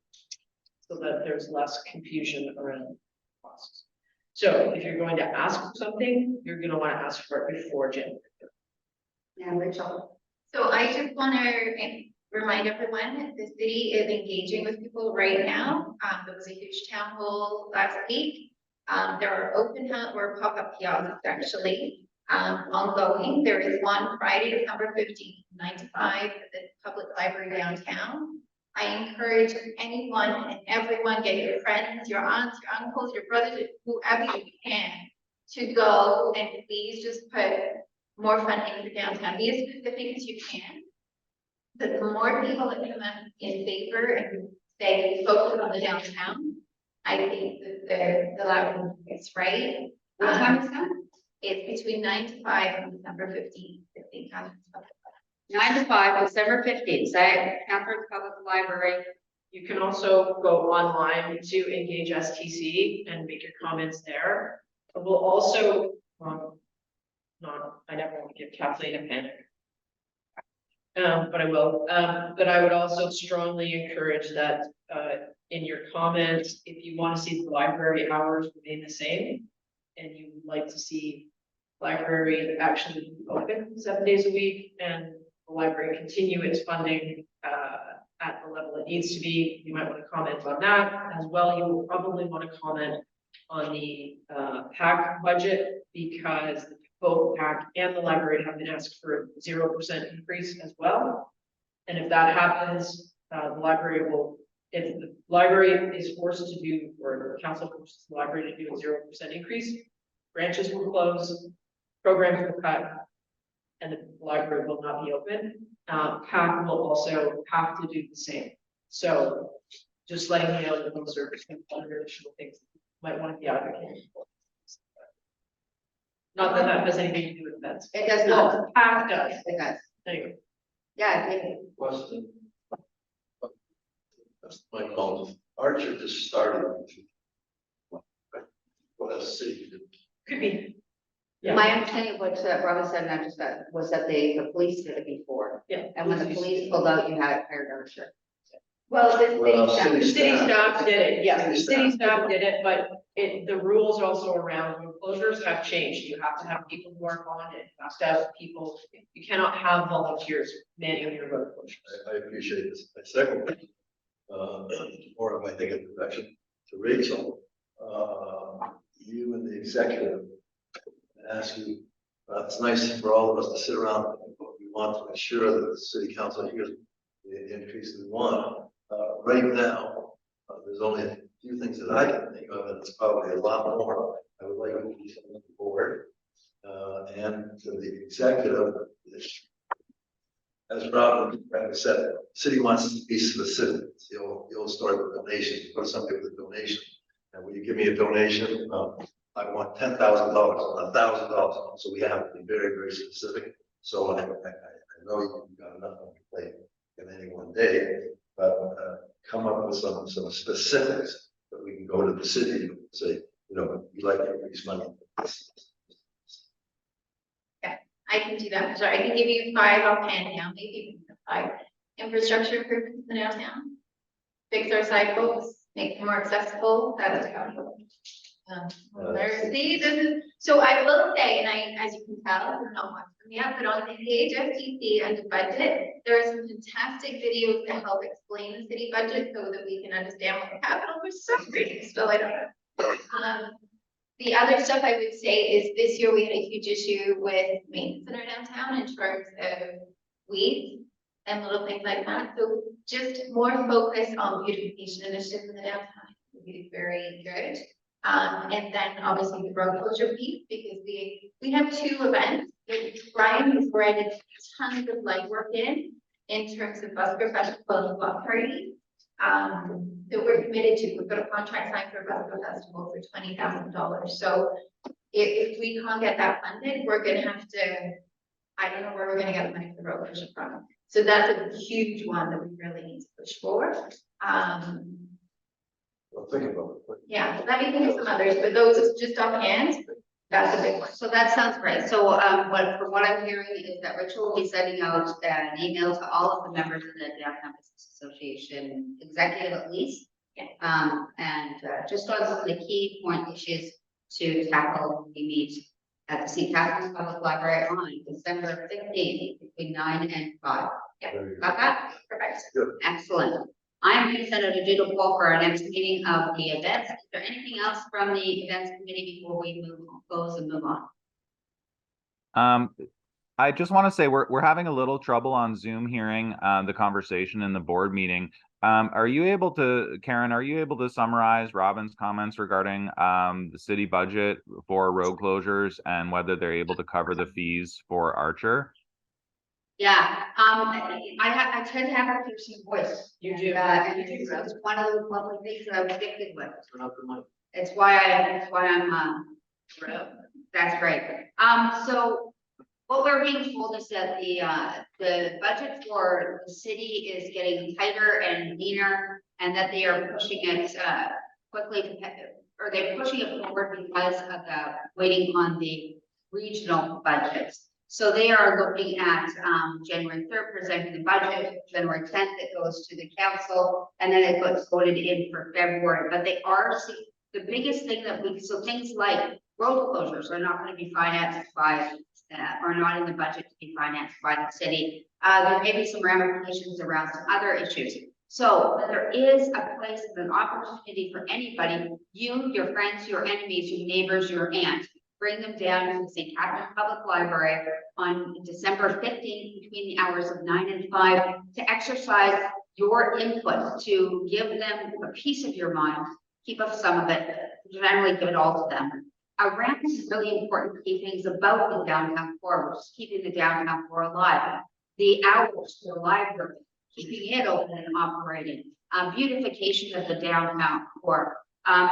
so that there's less confusion around costs. So if you're going to ask for something, you're going to want to ask for it before January. Yeah, Rachel. So I just want to remind everyone that the city is engaging with people right now. There was a huge town hall last week. There are open house or pop-up kiosks actually ongoing. There is one Friday, December 15th, 9 to 5 at the public library downtown. I encourage anyone and everyone, get your friends, your aunts, your uncles, your brothers, whoever you can, to go and please just put more funding for downtown. Be as specific as you can. The more people that come up in favor and say focus on the downtown, I think that the louder is right. What time is that? It's between 9 to 5 on December 15th. 9 to 5, December 15th, say Catherine's Public Library. You can also go online to Engage STC and make your comments there. We'll also, I never want to give Kathleen a panic. But I will, but I would also strongly encourage that in your comments, if you want to see the library hours remain the same, and you would like to see library actually open 7 days a week, and the library continue its funding at the level it needs to be, you might want to comment on that as well. You will probably want to comment on the PAC budget, because both PAC and the library have been asked for a 0% increase as well. And if that happens, the library will, if the library is forced to do, or the council forces the library to do a 0% increase, branches will close, programs will cut, and the library will not be open. PAC will also have to do the same. So just letting you know that those are other additional things you might want to be advocating for. Not that that has anything to do with events. It does not. Well, PAC does. It does. Anyway. Yeah, I think Question. That's my call. Archer just started. What a city. Could be. Yeah. My understanding of what Robin said, and I just said, was that the police did it before. Yeah. And when the Police police pulled out, you had hired our shirt. Well, the Well, city The city staff. staff did it, yes, the City city staff. staff did it, but the rules also around road closures have changed. You have to have people who are on it, you have to have people, you cannot have volunteers manning your road closures. I appreciate this. My second question, or if I think of direction to Rachel, you and the executive ask you, it's nice for all of us to sit around, but we want to ensure that the city council hears the increase we want. Right now, there's only a few things that I can think of, and it's probably a lot more. I would like to be on the board, and to the executive, as Robin said, city wants to be specific. It's the old story with donations. You go to somebody with a donation, and when you give me a donation, I want $10,000 or $1,000. So we have to be very, very specific. So I know you've got enough on your plate in any one day, but come up with some specifics that we can go to the city and say, you know, we like to increase money. I can do that, sorry, I can give you 5 offhand now, maybe even 5. Infrastructure improvements in downtown. Fix our sidewalks, make them more accessible, that is accountable. See, this is, so I will say, and I, as you can tell, we're not much from yet, but on the HFTC under budget, there are some fantastic videos to help explain the city budget so that we can understand what capital for some reason, still I don't know. The other stuff I would say is this year we had a huge issue with maintenance in our downtown in terms of weeds and little things like that. So just more focus on beautification initiatives in the downtown would be very good. And then obviously the road closure piece, because we have 2 events. Brian has already tons of legwork in terms of bus professional and block party. That we're committed to. We've got a contract signed for a bus festival for $20,000. So if we can't get that funded, we're gonna have to, I don't know where we're gonna get the money for the road closure from. So that's a huge one that we really need to push for. Well, think about it. Yeah, let me think of some others, but those is just offhand. That's a big one. So that sounds great. So from what I'm hearing is that Rachel will be sending out an email to all of the members of the Downtown Business Association, executive at least. Yeah. And just on some of the key point issues to tackle, we meet at the St. Catherine's Public Library on December 15th between 9 and 5. Yeah, got that? Perfect. Good. Excellent. I'm going to send out a doodle poll for our next meeting of the events. Is there anything else from the events committee before we close and move on? I just want to say we're having a little trouble on Zoom hearing the conversation in the board meeting. Are you able to, Karen, are you able to summarize Robin's comments regarding the city budget for road closures and whether they're able to cover the fees for Archer? Yeah, I tend to have a piercing voice. You do. And it's one of the lovely things that I'm addicted with. It's why I'm that's great. So what we're being told is that the budget for the city is getting tighter and leaner, and that they are pushing it quickly, or they're pushing it forward because of the waiting on the regional budgets. So they are looking at January 3rd presenting the budget, January 10th it goes to the council, and then it gets voted in for February. But they are the biggest thing that so things like road closures are not going to be financed by, are not in the budget to be financed by the city. There may be some ramifications around some other issues. So there is a place and an opportunity for anybody, you, your friends, your enemies, your neighbors, your aunt. Bring them down to the St. Catherine's Public Library on December 15th between the hours of 9 and 5 to exercise your input, to give them a piece of your mind, keep up some of it, generally give it all to them. Around some really important key things about the downtown core, which is keeping the downtown core alive. The hours for the library, keeping it open and operating, beautification of the downtown core.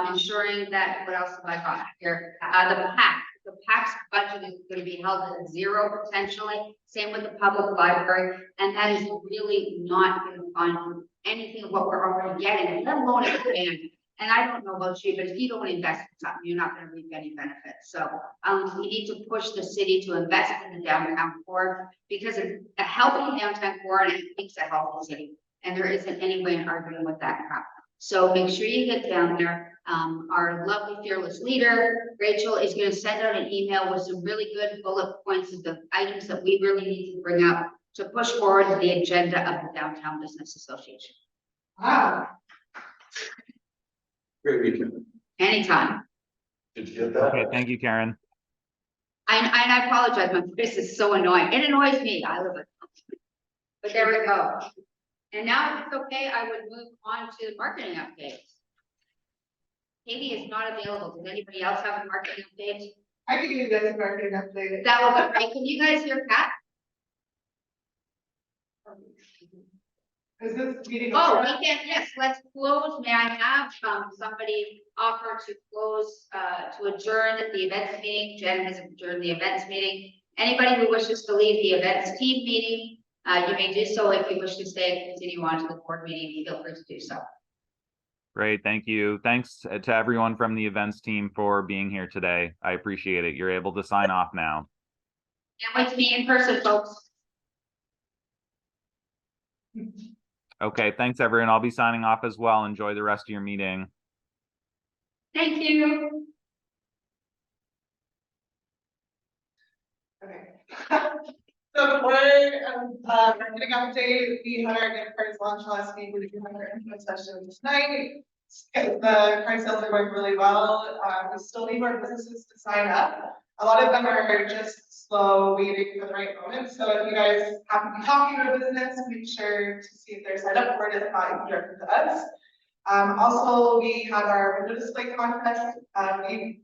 Ensuring that, what else have I got here? The PAC's budget is going to be held at 0 potentially. Same with the public library, and that is really not going to fund anything of what we're already getting, let alone expand. And I don't know about you, but if you don't invest in something, you're not gonna reap any benefits. So, we need to push the city to invest in the downtown core because a healthy downtown core and it makes a healthy city. And there isn't any way in arguing with that crap. So make sure you get down there. Our lovely fearless leader, Rachel, is gonna send out an email with some really good bullet points of the items that we really need to bring up to push forward the agenda of the Downtown Business Association. Wow. Great weekend. Anytime. Did you get that? Okay, thank you, Karen. I apologize, my voice is so annoying. It annoys me, I live it. But there we go. And now, if it's okay, I would move on to marketing updates. Katie is not available. Does anybody else have a marketing update? I can give you guys a marketing update. That will be great. Can you guys hear Pat? Is this meeting? Oh, over? we can, yes, let's close. May I have, somebody offer to close, to adjourn the events meeting? Jen has adjourned the events meeting. Anybody who wishes to leave the events team meeting, you may do so. If you wish to stay and continue on to the board meeting, feel free to do so. Great, thank you. Thanks to everyone from the events team for being here today. I appreciate it. You're able to sign off now. Can't wait to meet in person, folks. Okay, thanks everyone. I'll be signing off as well. Enjoy the rest of your meeting. Thank you. Okay. So for marketing update, we had our gift cards launch last week. We did have our info session tonight. The card sales are going really well. We still need more businesses to sign up. A lot of them are just slow, waiting for the right moment. So if you guys happen to be talking to a business, make sure to see if they're signed up for it. If not, you can direct them to us. Also, we have our window display contest.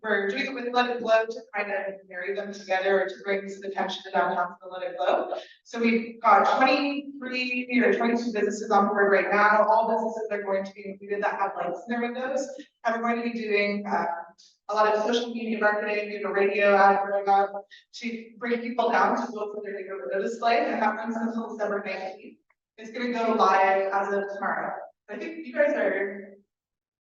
We're doing it with Let It Glow to kind of marry them together or to bring some attention to downtown to the Let It Glow. So we've got 23 or 22 businesses on board right now. All businesses are going to be included that have lights in their windows. And we're going to be doing a lot of social media marketing, radio ad going up to bring people down to look for their bigger window display. And that runs until December 19th. It's going to go live as of tomorrow. I think you guys are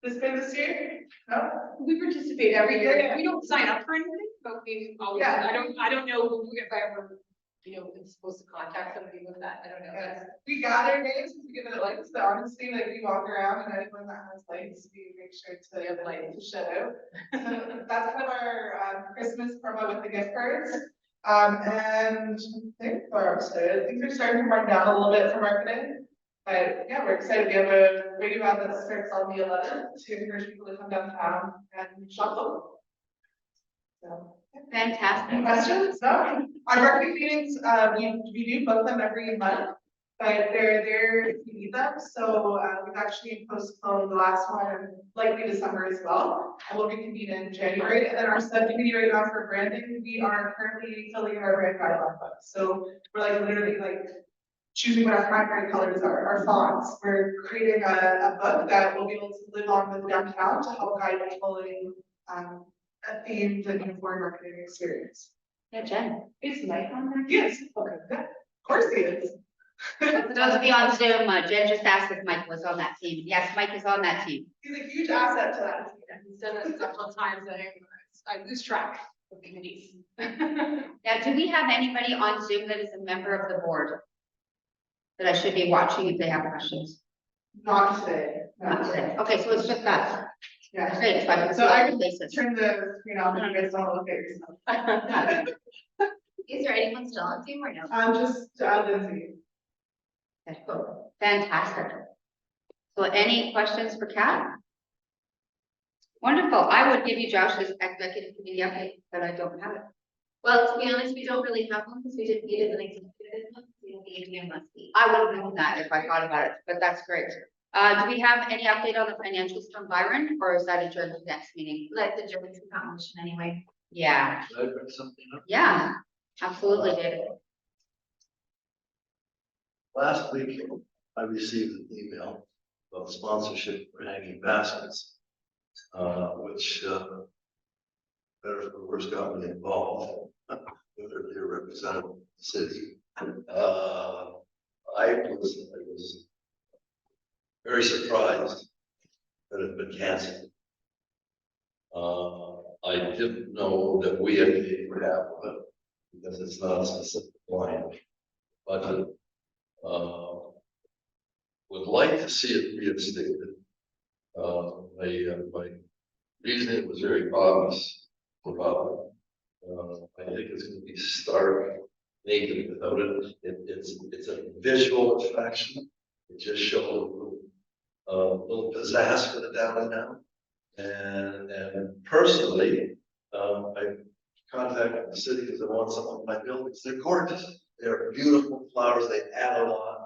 this big this year. No? We participate every year. Yeah. We don't sign up for anything, but we always, Yeah. I don't know if I ever, am supposed to contact somebody with that. I don't know. Yeah. We gather names to give it lights, but honestly, like we walk around and anyone that has lights, we make sure to have lights to shout out. So that's kind of our Christmas promo with the gift cards. And I think we're upstairs. Things are starting to run down a little bit for marketing. But yeah, we're excited. We have a radio ad that starts on the 11th to encourage people to come downtown and shop local. So. Fantastic. Any questions? No? Our marketing meetings, we do book them every month, but they're there if you need them. So we've actually postponed the last one, likely December as well. And we'll reconvene in January. And then our subcommittee right now for branding, we are currently filling in our brand guideline book. So we're like literally like choosing what our primary colors are, our fonts. We're creating a book that will be able to live on with downtown to help guide people in a themed and informed marketing experience. Yeah, Jen. Is Mike on there? Yes. Okay, good. Of course he is. For those of you on Zoom, Jen just asked if Mike was on that team. Yes, Mike is on that team. He's a huge asset to that. He's done it several times. I lose track of committees. Now, do we have anybody on Zoom that is a member of the board that I should be watching if they have questions? Not today. Not today. Okay, so it's just us. Yeah. Great, so I can So see I our can faces. turn the screen off and you guys don't look at yourself. Is there anyone still on Zoom or no? Just Lindsay. That's cool. Fantastic. So any questions for Kat? Wonderful. I would give you Josh's executive committee update, but I don't have it. Well, to be honest, we don't really have one because we didn't meet as an executive. We have the AGM last week. I would have known that if I thought about it, but that's great. Do we have any update on the financials from Byron, or is that adjourned to the next meeting? Let the Germans competition anyway. Yeah, Should I bring something up? yeah, absolutely, David. Last week, I received an email about sponsorship for hanging baskets, which, better for worse got me involved, whether they're representing the city. I was very surprised that had been canceled. I didn't know that we had paid for half of it, because it's not a specific line budget. Would like to see it reinstated. My reasoning was very obvious about I think it's going to be stark naked without it. It's a visual attraction. It just shows a little pizzazz for the downtown. And personally, I contacted the city because I want some of my buildings. They're gorgeous. They're beautiful flowers. They add a lot.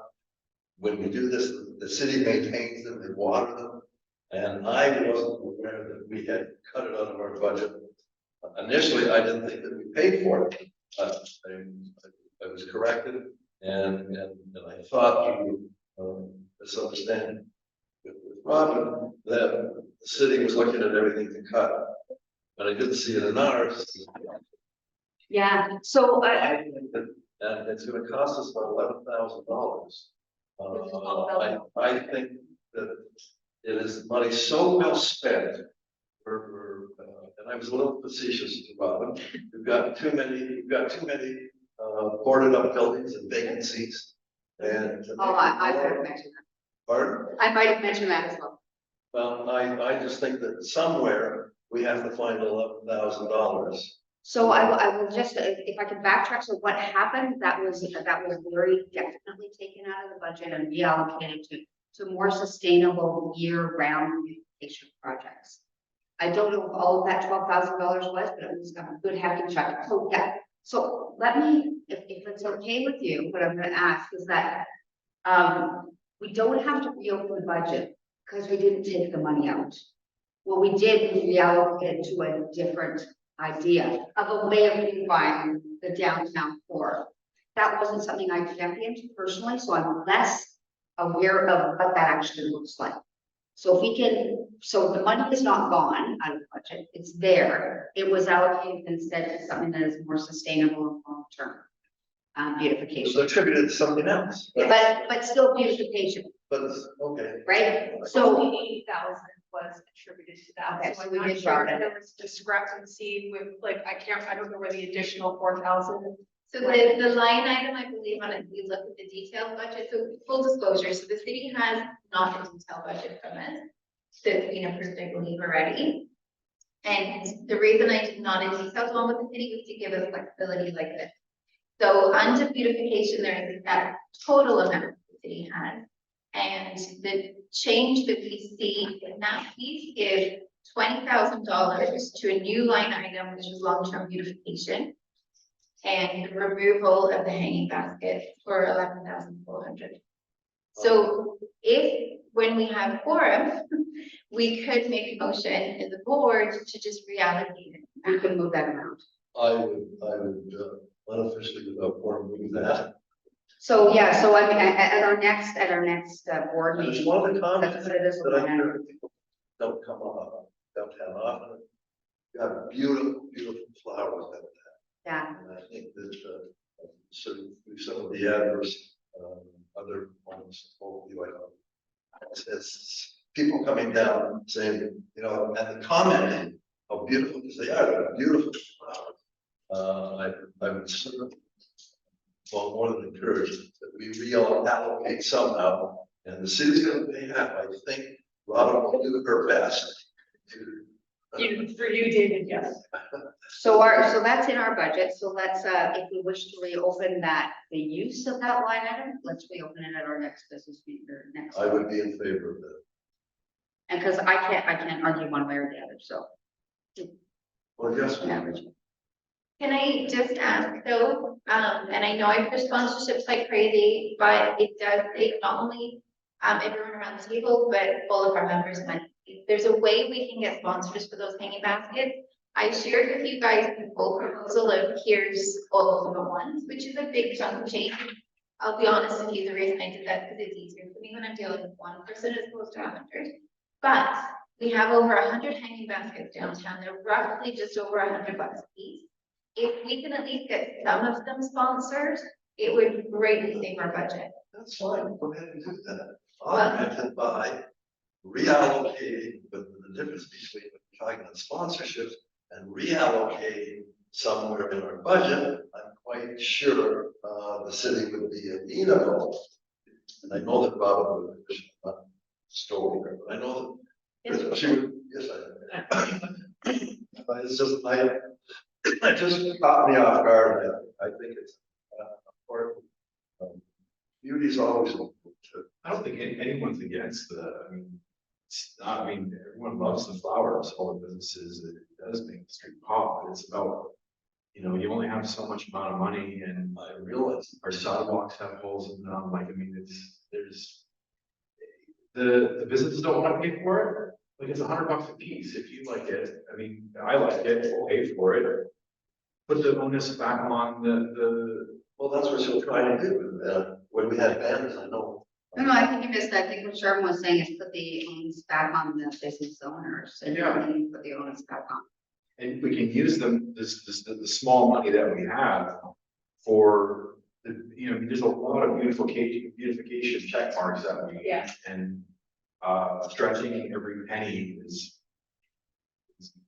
When we do this, the city maintains them, they water them. And I wasn't aware that we had cut it out of our budget. Initially, I didn't think that we paid for it. I was corrected, and I thought you misunderstand with Robin that the city was looking at everything to cut, but I didn't see it in ours. Yeah, so I think that, and it's going to cost us about $11,000. I think that it is money so well spent. And I was a little facetious to Robin. We've got too many boarded up buildings and vacancies. And I might have mentioned that. pardon? I might have mentioned that as well. Well, I just think that somewhere we have to find $11,000. So I will just, if I could backtrack, so what happened, that was very definitely taken out of the budget and reallocated to more sustainable year-round beautification projects. I don't know if all of that $12,000 was, but it was a good hefty chunk. So yeah, so let me, if it's okay with you, what I'm gonna ask is that we don't have to reopen the budget because we didn't take the money out. What we did was reallocate it to a different idea of a way of beautifying the downtown core. That wasn't something I championed personally, so I'm less aware of what that actually looks like. So if we can, so the money is not gone out of the budget, it's there. It was allocated instead to something that is more sustainable and long-term It was beautification. attributed to something else. But still beautification, But it's okay. right? So So 80,000 was attributed to that, Okay, so so I'm we not did sure drop if it. there was discrepancy with, like, I don't know where the additional 4,000. So the line item, I believe, on it, we look at the detailed budget, so full disclosure, so the city has not a detailed budget from us. That's been approved, I believe, already. And the reason I did not a detailed one with the city was to give us flexibility like this. So under beautification, there is that total amount the city has. And the change that we see in that piece is $20,000 to a new line item, which is long-term beautification. And the removal of the hanging basket for 11,400. So if, when we have quorum, we could make a motion in the board to just reallocate it. we can move that amount. I would unofficially without form move that. So yeah, so I mean, at our next board And it's meeting. one of the that's comments what it is that I looking at. hear people don't come up downtown often. You have beautiful, beautiful flowers downtown. Yeah, And I think that, so through some of the adverse, other moments, hopefully, it's people coming down saying, you know, and the commenting how beautiful, because they're beautiful flowers. I would certainly, well, more than encourage that we reallocate somehow, and the city's gonna pay half. I think Robin will do her best to. For you, David, yes. so that's in our budget, so let's, if we wish to reopen the use of that line item, let's reopen it at our next business meeting or next. I would be in favor of that. And because I can't argue one way or the other, so. Well, yes, Average. Can I just ask though, and I know I push sponsorships like crazy, but it does take not only everyone around the table, but all of our members money. If there's a way we can get sponsors for those hanging baskets, I shared with you guys the full proposal of here's all of them at once, which is a big chunk of change. I'll be honest with you, the reason I did that is because it's easier for me when I'm dealing with one person as opposed to 100. But we have over 100 hanging baskets downtown. They're roughly just over $100 a piece. If we can at least get some of them sponsored, it would greatly save our budget. that's fine. Go ahead and do that. I have to buy reallocating, but the difference between talking about sponsorships and reallocating somewhere in our budget, I'm quite sure the city would be amenable. And I know that Bob would not stole her, but I know that she would, yes, I. But it's just, it just caught me off guard. I think it's important. Beauty's always important. I don't think anyone's against I mean, it's not, I mean, everyone loves the flowers, all the businesses, it does make the street pop, but it's about, you know, you only have so much amount of money and I realize. our sidewalks have holes in them, like, I mean, the businesses don't want to pay for it, like, it's $100 a piece, if you like it, I mean, I like it, we'll pay for it. Put the onus back on Well, that's what she'll try to do, when we had banners, I know. No, I think you missed that. I think what Sherman was saying is put the onus back on the business owners and Yeah. then put the onus back on. and we can use them, the small money that we have for, you know, there's a lot of beautification check marks that we. Yeah. And, stretching every penny is,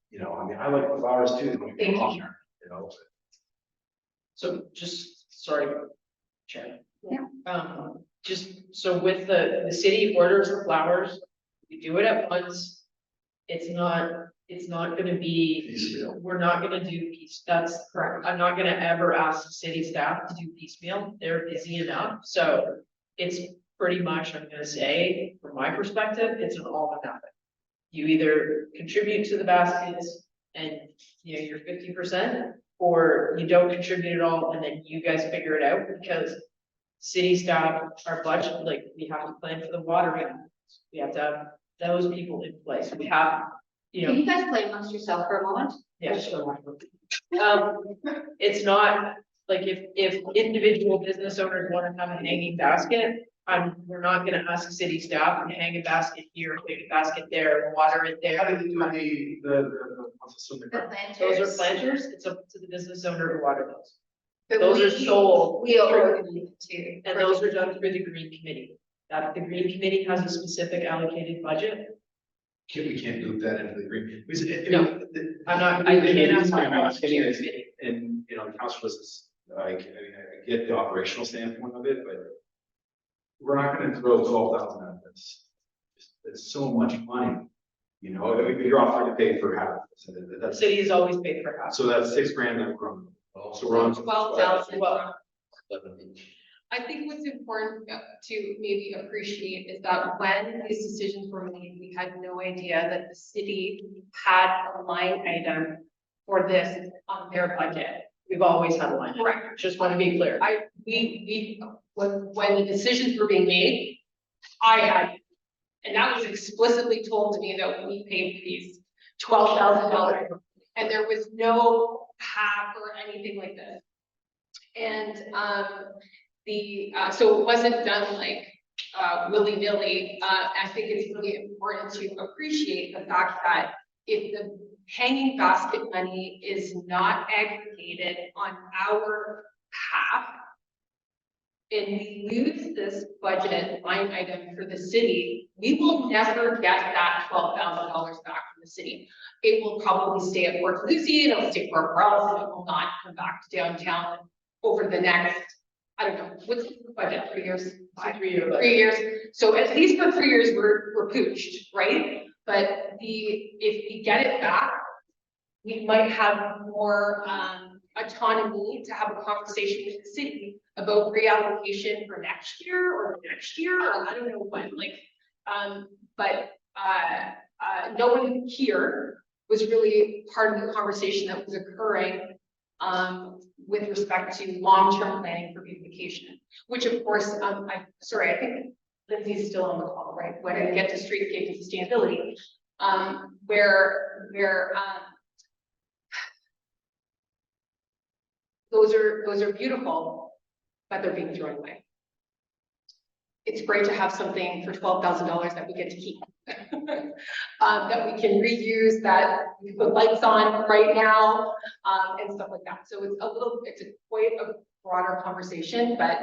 you know, I mean, I like the flowers too, don't get me wrong, you know. So just, sorry, Chair. Yeah. Just, so with the city orders the flowers, we do it at once. It's not gonna be, Piecemeal. we're not gonna do that's correct. I'm not gonna ever ask city staff to do piecemeal. They're busy enough, so it's pretty much, I'm gonna say, from my perspective, it's an all or nothing. You either contribute to the baskets and, you know, you're 50%, or you don't contribute at all, and then you guys figure it out, because city staff, our budget, like, we have to plan for the watering. We have to have those people in place. We have, you Can know, you guys play amongst yourself for a moment? yeah, sure. It's not, like, if individual business owners want to have a hanging basket, we're not gonna ask city staff to hang a basket here, hang a basket there, water it there. How do you do what's the The planters? Those planters. are planters, it's up to the business owner to water those. But Those are sold. We organize too. And those are done through the green committee. That the green committee has a specific allocated budget. We can't loop that into the green. Because No, I'm not, I can't ask my question. And, you know, council was, like, I mean, I get the operational standpoint of it, but we're not gonna throw 12,000 at this. It's so much money, you know, I mean, you're offering to pay for half. So The that's, city is always paid for half. so that's $6,000 that we're on. So we're on 12,000. Well, I think what's important to maybe appreciate is that when these decisions were made, we had no idea that the city had a line item for this on their budget. we've always had a line. item. Correct. Just want to be clear. When the decisions were being made, I had, and that was explicitly told to me that we paid these $12,000. And there was no half or anything like this. And, so it wasn't done like, willy-nilly. I think it's really important to appreciate the fact that if the hanging basket money is not aggregated on our half, and we lose this budget line item for the city, we will never get that $12,000 back from the city. It will probably stay at Port Lucie, it'll stay wherever else, and it will not come back to downtown over the next, I don't know, what's the budget, 3 years? 3 years. 3 years. So at least for 3 years, we're pooched, right? But if we get it back, we might have more autonomy to have a conversation with the city about reallocation for next year, or I don't know when, like, but no one here was really part of the conversation that was occurring with respect to long-term planning for beautification, which of course, I think Lindsay's still on the call, right? When I get to streetscape and sustainability, where those are beautiful, but they're being thrown away. It's great to have something for $12,000 that we get to keep. That we can reuse, that we can put lights on right now, and stuff like that. So it's quite a broader conversation, but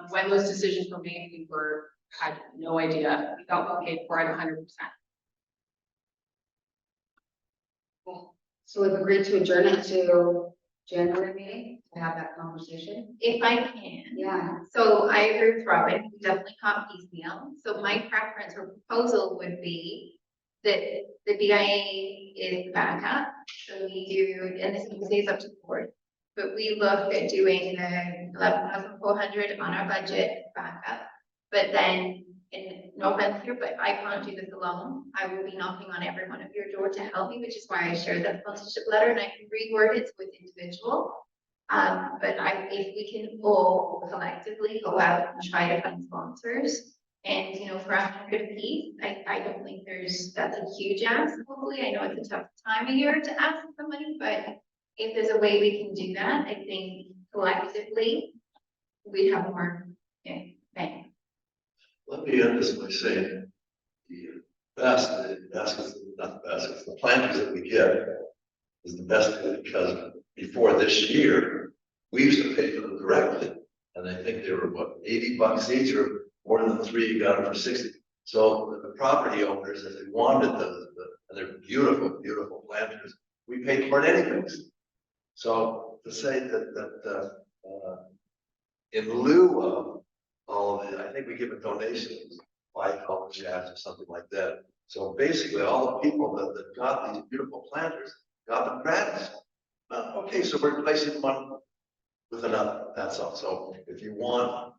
when those decisions were made, we were had no idea. We got paid for it 100%. So we've agreed to adjourn it to January meeting to have that conversation. If I can. Yeah. So I agree with Robin, we definitely can't piecemeal. So my preference or proposal would be that the BIA is the backup. So we do, and this is up to the board, but we look at doing the 11,400 on our budget backup. But then, in no offense here, but I can't do this alone. I will be knocking on every one of your door to help me, which is why I shared that sponsorship letter, and I can reword it with individual. But if we can all collectively go out and try to find sponsors, and for 100 apiece, I don't think that's a huge ask. Hopefully, I know it's a tough time of year to ask for money, but if there's a way we can do that, I think collectively we'd have more bang. Let me end this by saying the planters that we get is the best because before this year, we used to pay for them directly. And I think they were what, $80 each or more than 3, you got them for 60. So the property owners, if they wanted and they're beautiful, beautiful planters, we paid for it anyways. So to say that in lieu of all of it, I think we give a donation of $5 shares or something like that. So basically, all the people that got these beautiful planters got them gratis. Okay, so we're replacing one with another. That's all. So if you want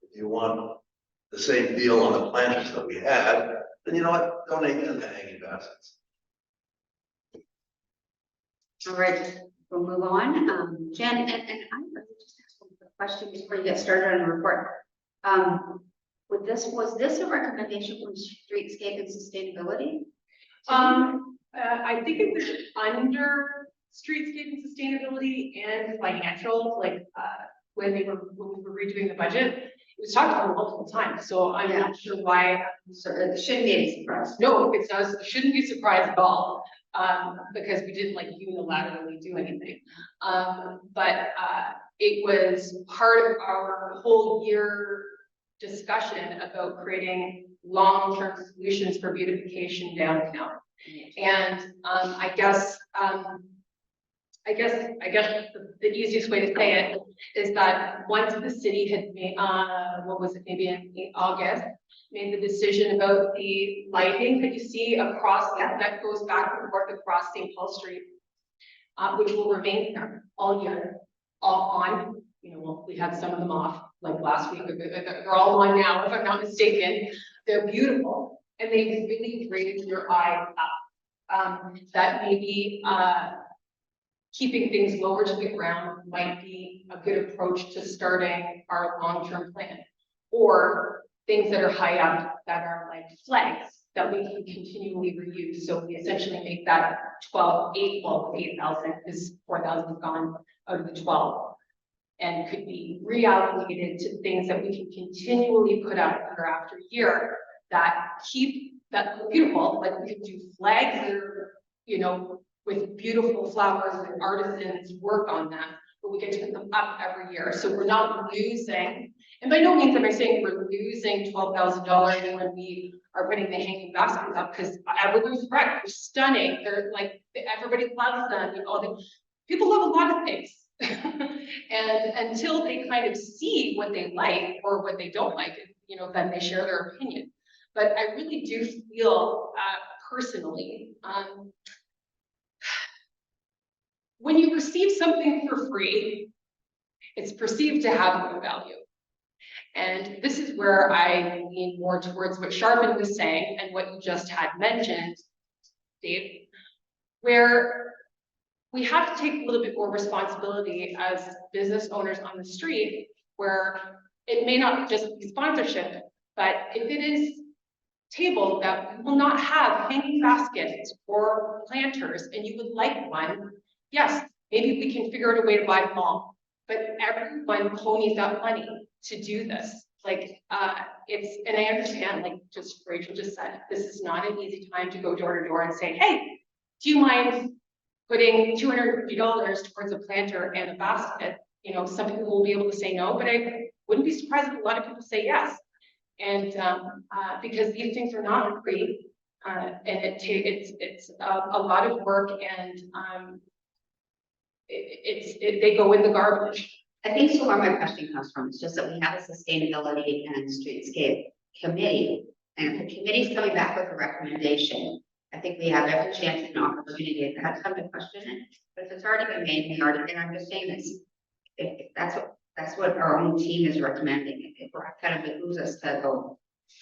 the same deal on the planters that we had, then you know what? Donate to the hanging baskets. All right, we'll move on. Jen, and I would just ask one quick question before you get started on the report. Was this a recommendation from Streetscape and Sustainability? I think it was under streetscape and sustainability and financial, when we were redoing the budget, it was talked about multiple times. So I'm not sure why. So it shouldn't be a surprise. No, it shouldn't be a surprise at all, because we didn't unilaterally do anything. But it was part of our whole year discussion about creating long-term solutions for beautification downtown. And I guess the easiest way to say it is that once the city had made, maybe in August, made the decision about the lighting that you see across that goes back and forth across St. Paul Street, which will remain there all year, all on. We had some of them off like last week. They're all on now, if I'm not mistaken. They're beautiful and they really raise your eye up. That maybe keeping things lower to the ground might be a good approach to starting our long-term plan, or things that are high up that are like flags that we can continually reuse. So we essentially make that 8,000 because 4,000 is gone out of the 12, and could be reallocated to things that we can continually put out year after year that keep that beautiful. Like we could do flags that are, with beautiful flowers and artisans work on them, but we get to put them up every year. So we're not losing, and by no means am I saying we're losing $12,000 when we are putting the hanging baskets up, because everyone's correct. They're stunning. They're like, everybody loves them. People love a lot of things. And until they kind of see what they like or what they don't like, then they share their opinion. But I really do feel personally, when you receive something for free, it's perceived to have no value. And this is where I lean more towards what Sharpen was saying and what you just had mentioned, Dave, where we have to take a little bit more responsibility as business owners on the street, where it may not just be sponsorship, but if it is tabled that we will not have hanging baskets or planters and you would like one, yes, maybe we can figure out a way to buy them all. But everyone ponies up money to do this. And I understand, like just Rachel just said, this is not an easy time to go door to door and say, hey, do you mind putting $250 towards a planter and a basket? Some people will be able to say no, but I wouldn't be surprised if a lot of people say yes. And, because these things are not free, and it's a lot of work and, they go in the garbage. I think so where my question comes from, it's just that we have a sustainability and streetscape committee. And if the committee's coming back with a recommendation, I think we have every chance and opportunity to have somebody question it. But if it's already been made, we already, and I'm just saying this, if that's what our own team is recommending, it kind of behooves us to go.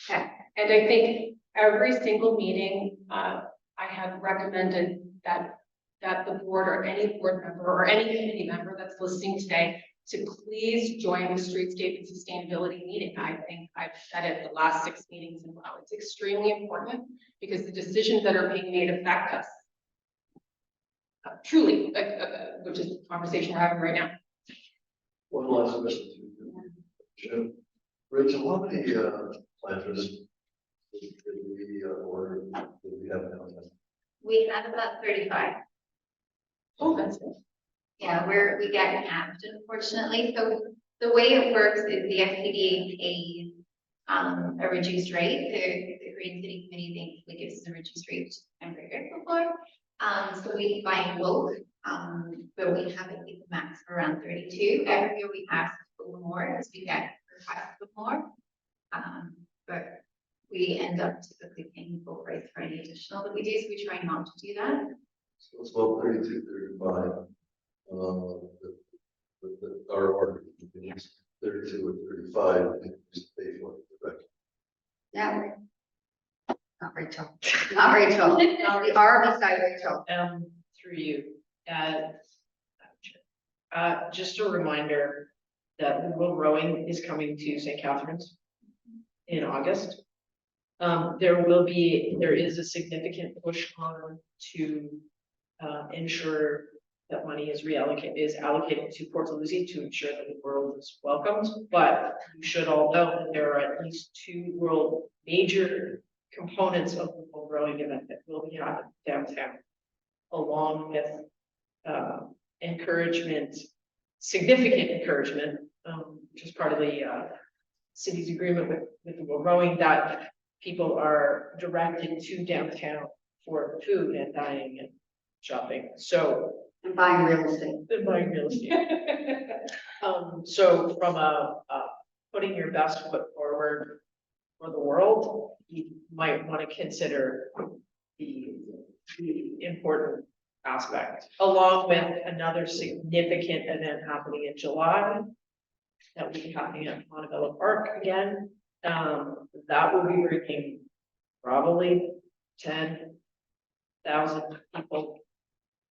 Okay. And I think every single meeting, I have recommended that the board or any board member or any committee member that's listening today to please join the Streetscape and Sustainability meeting. I think I've said it the last 6 meetings in a row. It's extremely important because the decisions that are being made affect us. Truly, which is the conversation we're having right now. One last question to you. Jim, Rachel, how many planters did we order? Did we have now? We have about 35. Oh, that's it. Yeah, we get capped, unfortunately. So the way it works is the SCDA pays a reduced rate. The Green City Committee thankfully gives us a reduced rate, which I'm very grateful for. So we buy in bulk, but we have it keep the max around 32. Every year we ask for more as we get requests for more. But we end up typically paying full price for any additional that we do, so we try not to do that. So it's about 32, 35. Our order is 32 or 35, and just pay for it directly. Yeah. Not Rachel. Not Rachel. We are beside Rachel. Through you, just a reminder that the World Rowing is coming to St. Catharines in August. There is a significant push on to ensure that money is allocated to Port Louis to ensure that the world is welcomed. But you should all know that there are at least 2 major components of the World Rowing event that will be happening downtown, along with significant encouragement, which is part of the city's agreement with the World Rowing, that people are directed to downtown for food and dining and shopping. So And buying real estate. So from putting your best foot forward for the world, you might want to consider the important aspect, along with another significant event happening in July that will be happening at Montebello Park again. That will be bringing probably 10,000 people,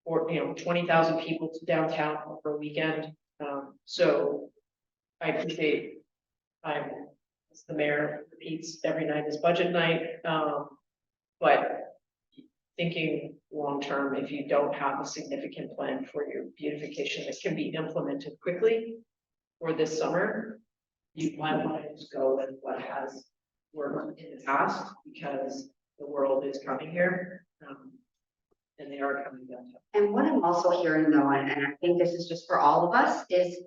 or 20,000 people to downtown over a weekend. So I appreciate as the mayor repeats every night is budget night, but thinking long-term, if you don't have a significant plan for your beautification that can be implemented quickly for this summer, you might want to just go with what has worked in the past, because the world is coming here, and they are coming downtown. And what I'm also hearing though, and I think this is just for all of us, is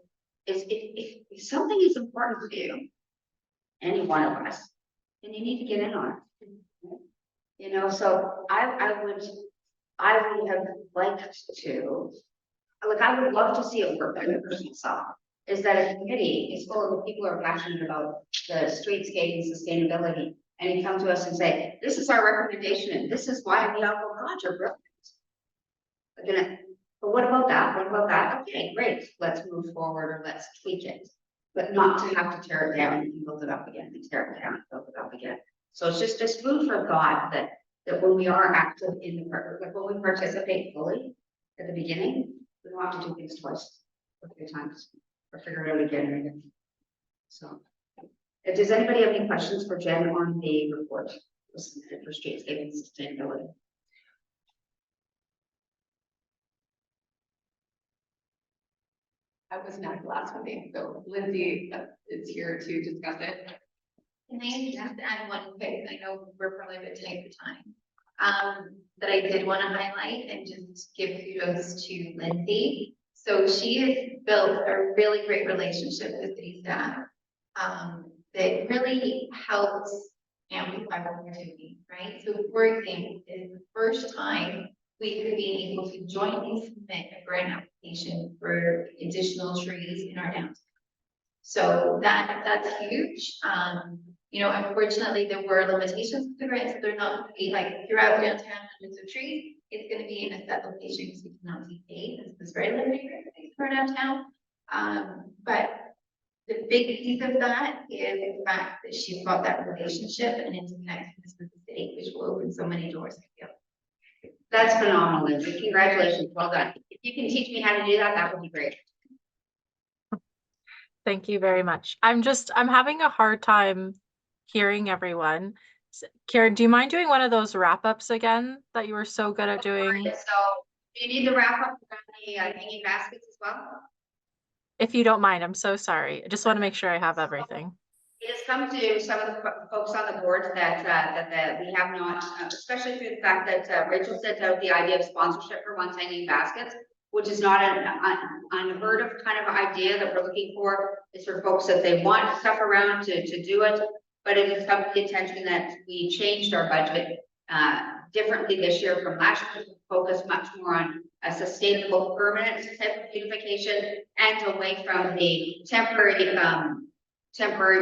if something is important to you, any one of us, then you need to get in on it. So I would have liked to, I would love to see it work on the personal side. Is that a committee is full of people who are passionate about the streetscape and sustainability, and you come to us and say, this is our recommendation, and this is why we all go, God, you're brilliant. But what about that? What about that? Okay, great. Let's move forward, or let's tweak it, but not to have to tear it down and build it up again, and tear it down and build it up again. So it's just food for thought that when we are active in the when we participate fully at the beginning, we don't have to do things twice or 3 times or figure it out again and again. So, does anybody have any questions for Jen on the report for streetscape and sustainability? I was not at the last meeting, so Lindsay is here to discuss it. Can I just add one quick, I know we're probably a bit tight for time, that I did want to highlight and just give kudos to that really helps amplify what we're doing, right? So for example, it's the first time we could be able to jointly submit a grant application for additional trees in our downtown. So that's huge. You know, unfortunately, there were limitations to the grants. So they're not going to be like throughout downtown hundreds of trees. It's going to be in a set location because we cannot see paid. This is very limited for downtown. But the big piece of that is the fact that she's got that relationship and interconnectedness with the city, which will open so many doors. I feel. That's phenomenal, Lindsay. Congratulations. Well done. If you can teach me how to do that, that would be great. Thank you very much. I'm having a hard time hearing everyone. Karen, do you mind doing one of those wrap-ups again that you were so good at doing? So do you need the wrap up around the hanging baskets as well? If you don't mind, I'm so sorry. I just want to make sure I have everything. It has come to some of the folks on the board that we have not, especially through the fact that Rachel sent out the idea of sponsorship for one's hanging baskets, which is not an unheard of kind of idea that we're looking for. Is for folks that they want stuff around to do it, but it has come to the attention that we changed our budget differently this year from last year, to focus much more on a sustainable, permanent type of beautification and away from the temporary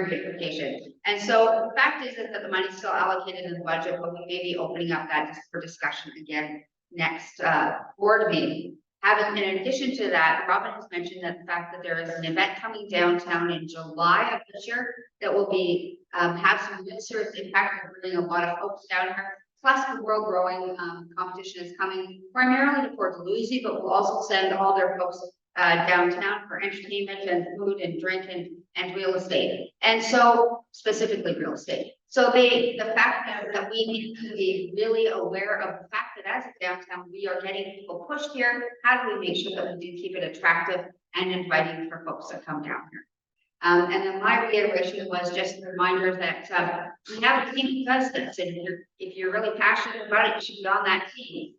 beautification. And so the fact is that the money is still allocated in the budget, but we may be opening up that for discussion again next board meeting. In addition to that, Robin has mentioned that the fact that there is an event coming downtown in July of this year that will be have some real serious impact on bringing a lot of folks down here. Plus, the World Growing competition is coming primarily to Port Dalhousie, but we'll also send all their folks downtown for entertainment and food and drink and real estate. And so specifically real estate. So the fact that we need to be really aware of the fact that as a downtown, we are getting people pushed here. How do we make sure that we do keep it attractive and inviting for folks that come down here? And then my reiteration was just a reminder that we have a team that does this, and if you're really passionate about it, you should be on that team.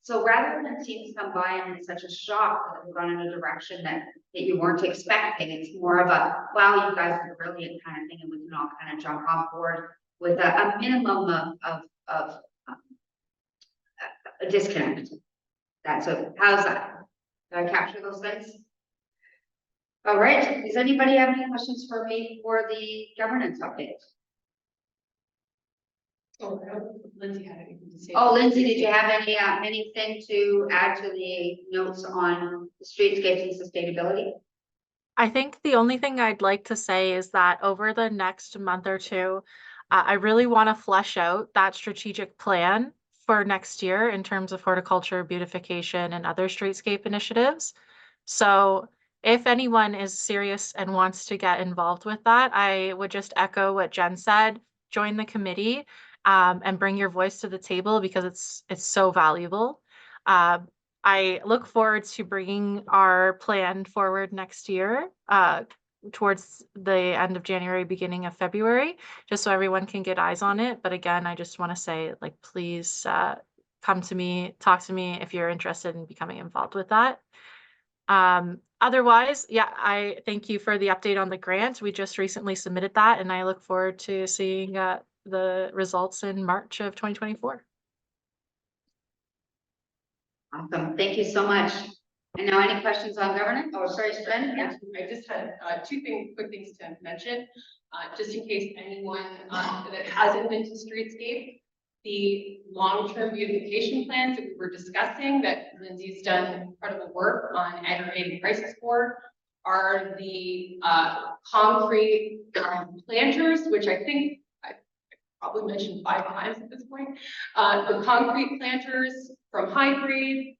So rather than teams come by and it's such a shock that we've gone in a direction that you weren't expecting, it's more of a, wow, you guys are brilliant kind of thing, and we can all kind of jump on board with a minimum of a disconnect. How's that? Did I capture those things? All right, does anybody have any questions for me for the governance update? Oh, Lindsay had anything to say. Oh, Lindsay, did you have anything to add to the notes on the streetscapes and sustainability? I think the only thing I'd like to say is that over the next month or two, I really want to flesh out that strategic plan for next year in terms of horticulture, beautification, and other streetscape initiatives. So if anyone is serious and wants to get involved with that, I would just echo what Jen said, join the committee and bring your voice to the table because it's so valuable. I look forward to bringing our plan forward next year towards the end of January, beginning of February, just so everyone can get eyes on it. But again, I just want to say, like, please come to me, talk to me if you're interested in becoming involved with that. Otherwise, yeah, I thank you for the update on the grant. We just recently submitted that, and I look forward to seeing the results in March of 2024. Awesome, thank you so much. And now any questions on governance? Oh, sorry, Sven? Yeah, I just had quick things to mention, just in case anyone that hasn't been to Streetscape. The long-term beautification plans that we were discussing that Lindsay's done incredible work on aggregating prices for are the concrete planters, which I think I probably mentioned 5 times at this point. The concrete planters from High Grade,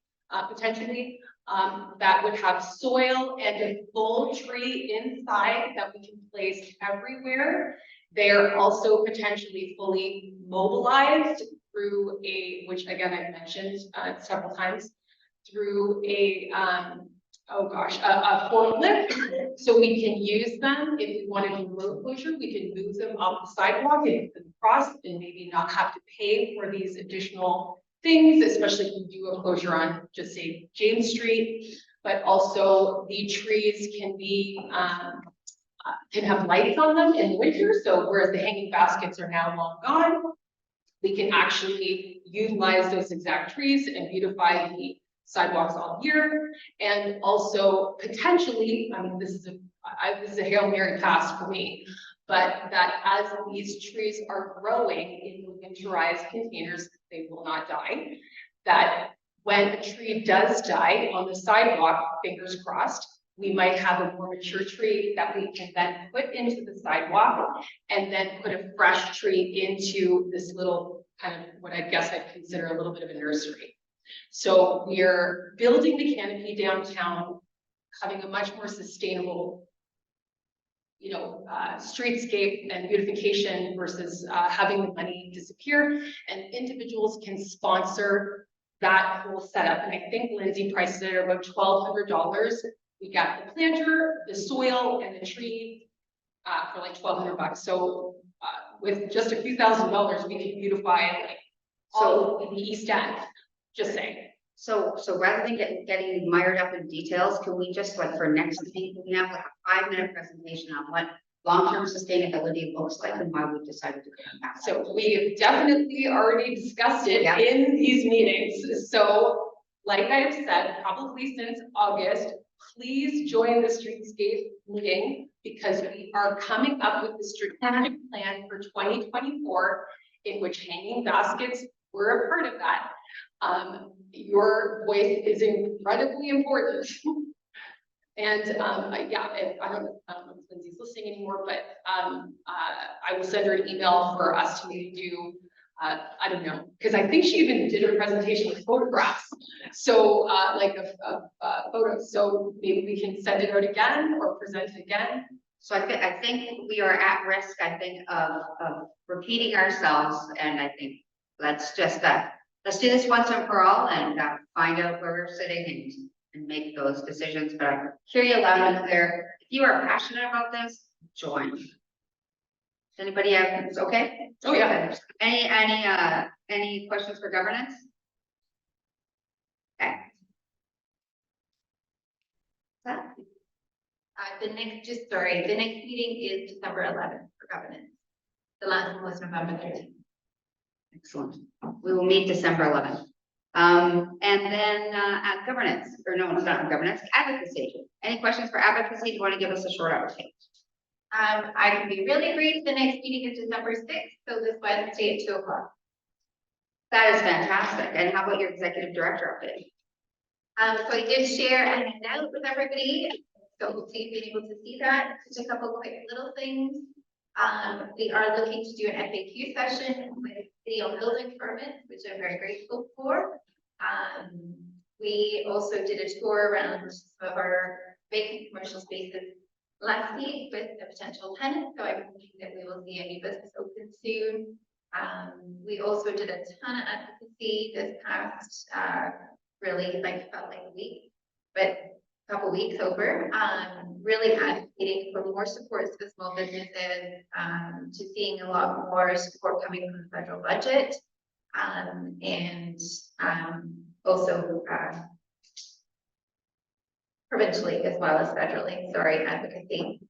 potentially, that would have soil and a full tree inside that we can place everywhere. They are also potentially fully mobilized through which again I mentioned several times, through a forklift, so we can use them if we want to do road closure. We can move them off the sidewalk and cross, and maybe not have to pay for these additional things, especially if we do a closure on, just say, James Street. But also the trees can be can have lights on them in winter, so whereas the hanging baskets are now long gone, we can actually utilize those exact trees and beautify the sidewalks all year. And also potentially, I mean, this is a Hail Mary pass for me, but that as these trees are growing in the winterized containers, they will not die. That when a tree does die on the sidewalk, fingers crossed, we might have a more mature tree that we can then put into the sidewalk and then put a fresh tree into this little kind of what I guess I'd consider a little bit of a nursery. So we're building the canopy downtown, having a much more sustainable, you know, streetscape and beautification versus having the money disappear, and individuals can sponsor that whole setup. And I think Lindsay priced it at about $1,200. We got the planter, the soil, and the tree for like $1,200. So with just a few $1,000s, we can beautify like all of the East End. Just saying. So rather than getting mired up in details, can we just like for next week, we have like a 5-minute presentation on what long-term sustainability looks like and why we decided to come back? So we have definitely already discussed it in these meetings. So like I have said, probably since August, please join the streetscape meeting because we are coming up with the strategic plan for 2024 in which hanging baskets were a part of that. Your voice is incredibly important. And yeah, I don't know if Lindsay's listening anymore, but I will send her an email for us to maybe do, I don't know, because I think she even did a presentation with photographs. So like a photos. So maybe we can send it out again or present it again. So I think we are at risk, I think, of repeating ourselves. And I think let's just let's do this once and for all and find out where we're sitting and make those decisions. But I hear you loud and clear. If you are passionate about this, join. Does anybody have, it's okay? Oh yeah. Any questions for governance? Okay. The next meeting is December 11th for governance. The last one was November 13th. Excellent. We will meet December 11th. And then at governance, or no, it's not governance, advocacy. Any questions for advocacy? Do you want to give us a short update? I can be really brief. The next meeting is December 6th, so this Wednesday at 2:00. That is fantastic. And how about your executive director update? So I did share a handout with everybody. So hopefully you've been able to see that. Just a couple quick little things. We are looking to do an FAQ session with video building permits, which I'm very grateful for. We also did a tour around some of our vacant commercial spaces last week with a potential tenant. So I'm hoping that we will see a new business open soon. We also did a ton of advocacy this past, really felt like a week, but a couple weeks over, really advocating for more supports for small businesses, to seeing a lot more support coming from the federal budget, and also provincially as well as federally, advocacy.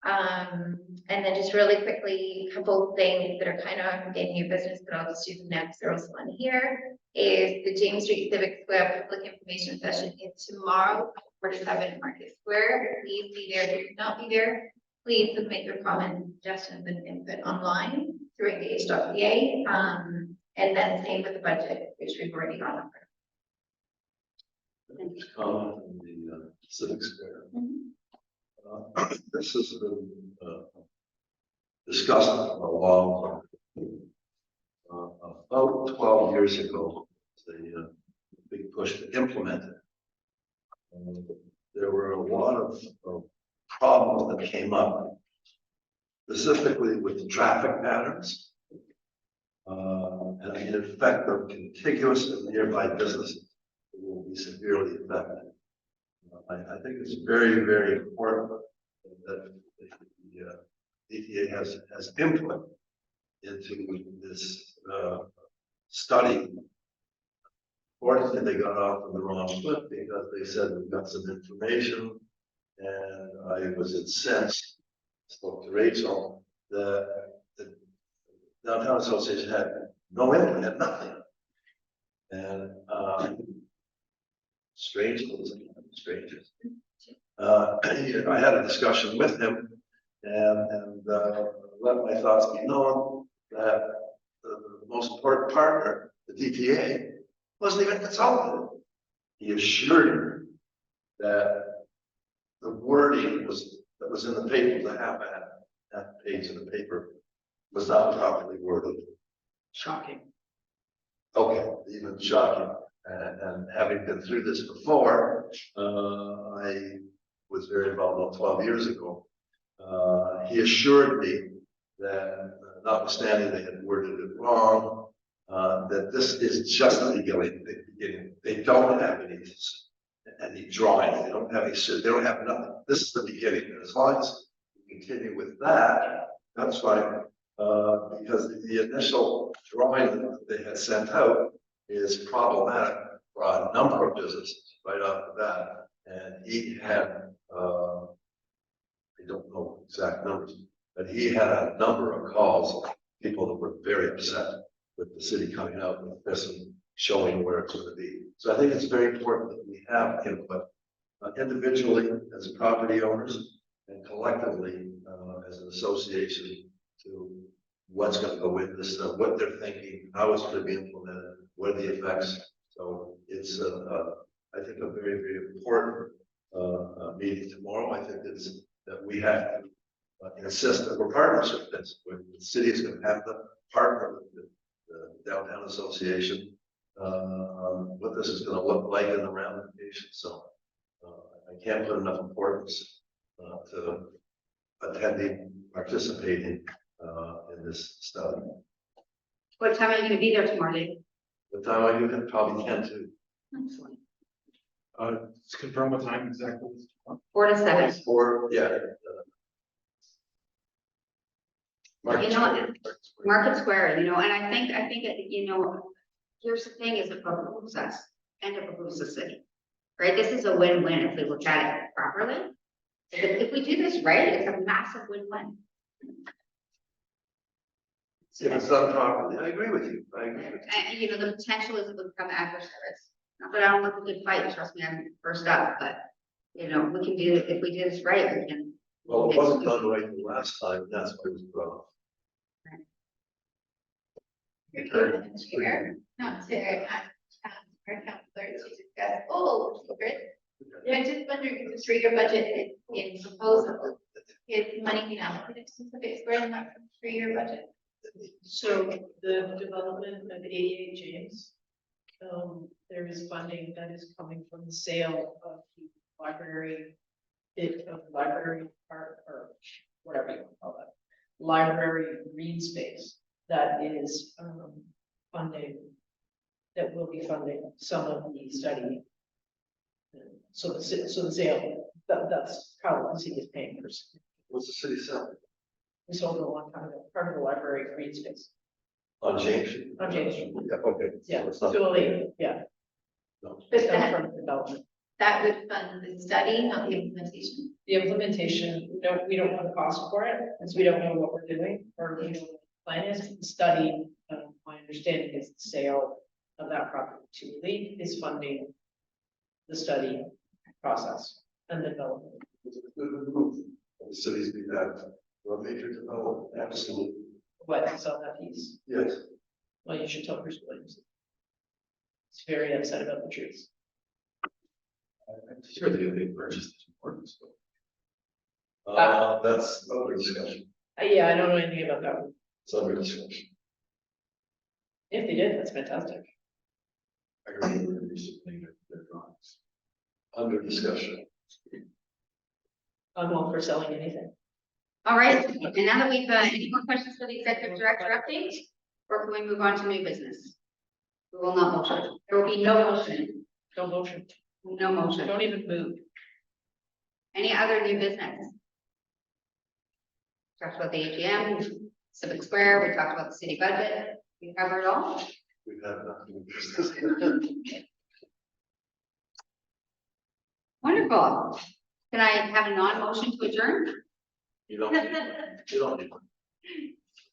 And then just really quickly, a couple of things that are kind of in new business, but I'll just do the next. They're also on here, is the James Street Civic Square public information session is tomorrow, 47 Market Square. Please be there. If you cannot be there, please submit your comments, suggestions, and input online through engage.ca. And then same with the budget, which we've already gone over. Comment on the Civic Square. This has been discussed for a long time. About 12 years ago, the big push to implement it. There were a lot of problems that came up, specifically with the traffic patterns, and the effect of contiguous and nearby businesses will be severely affected. I think it's very, very important that the ETA has input into this study. Fortunately, they got off on the wrong foot because they said we've got some information, and I was incensed spoke to Rachel, the downtown association had no input, had nothing. And, strange, I had a discussion with him and let my thoughts be known that the most important partner, the DTA, wasn't even consulted. He assured me that the wording that was in the paper, the half page of the paper, was not properly worded. Shocking. Okay, even shocking. And having been through this before, I was very involved about 12 years ago. He assured me that notwithstanding they had worded it wrong, that this is just the beginning. They don't have any drawings. They don't have they don't have nothing. This is the beginning. And as long as we continue with that, that's fine. Because the initial drawing that they had sent out is problematic for a number of businesses right off the bat. And he had, I don't know exact numbers, but he had a number of calls, people that were very upset with the city coming out with this and showing where it's going to be. So I think it's very important that we have input individually as property owners and collectively as an association to what's going to go with this, what they're thinking, how it's going to be implemented, what are the effects. So it's, I think, a very, very important meeting tomorrow. I think it's that we have to insist that we're partners with this. The city is going to have to partner with the downtown association on what this is going to look like in the ramifications. So I can't put enough importance to attending, participating in this study. What time are you gonna be there tomorrow, Dave? What time are you can probably can too. Excellent. Just confirm what time exactly. 4 to 7. Or yeah. You know, Market Square, you know, and I think, you know, here's the thing, is it behooves us and it behooves the city, right? This is a win-win if we look at it properly. If we do this right, it's a massive win-win. If it's done properly, I agree with you. I agree with you. And, you know, the potential is it will become adversaries. Not that I don't like a good fight, trust me, I'm first up, but, you know, we can do, if we do this right, we can. Well, it wasn't done right the last time, that's why it was brought up. Chair, not to ask our counselor to discuss goals, secret. I'm just wondering if the 3-year budget in proposal is money being allocated to specific square in that 3-year budget. So the development of 88 James, there is funding that is coming from the sale of the library, library part, or whatever you want to call that, library read space that is funding, that will be funding some of the study. So the sale, that's how the city is paying for. What's the city selling? We sold it a long time ago, part of the library read space. On James Street? On James Street. Yeah, okay. Yeah, So it's not. so only, yeah. No. But It's that, from development. that would fund the study, not the implementation. The implementation, no, we don't have a cost for it, because we don't know what we're doing, or we know what the plan is. The study, my understanding is the sale of that property to Elite is funding the study process and the development. It's a good move. The cities do that for a major development, absolutely. What to sell that piece? Yes. Well, you should tell Bruce Williams. He's very upset about the trees. I'm sure they purchased this important stuff. That's under discussion. Yeah, I don't know anything about that one. It's under discussion. If they did, that's fantastic. I agree with their drawings. Under discussion. I'm all for selling anything. All right, and now that we've, any more questions for the executive director update? Or can we move on to new business? We will not motion. There will be no motion. Don't motion. No motion. Don't even move. Any other new business? Talked about the AGM, Civic Square, we talked about the city budget. We covered it all. We've had nothing. Wonderful. Can I have a non-motion to adjourn? You don't need one. You don't need one.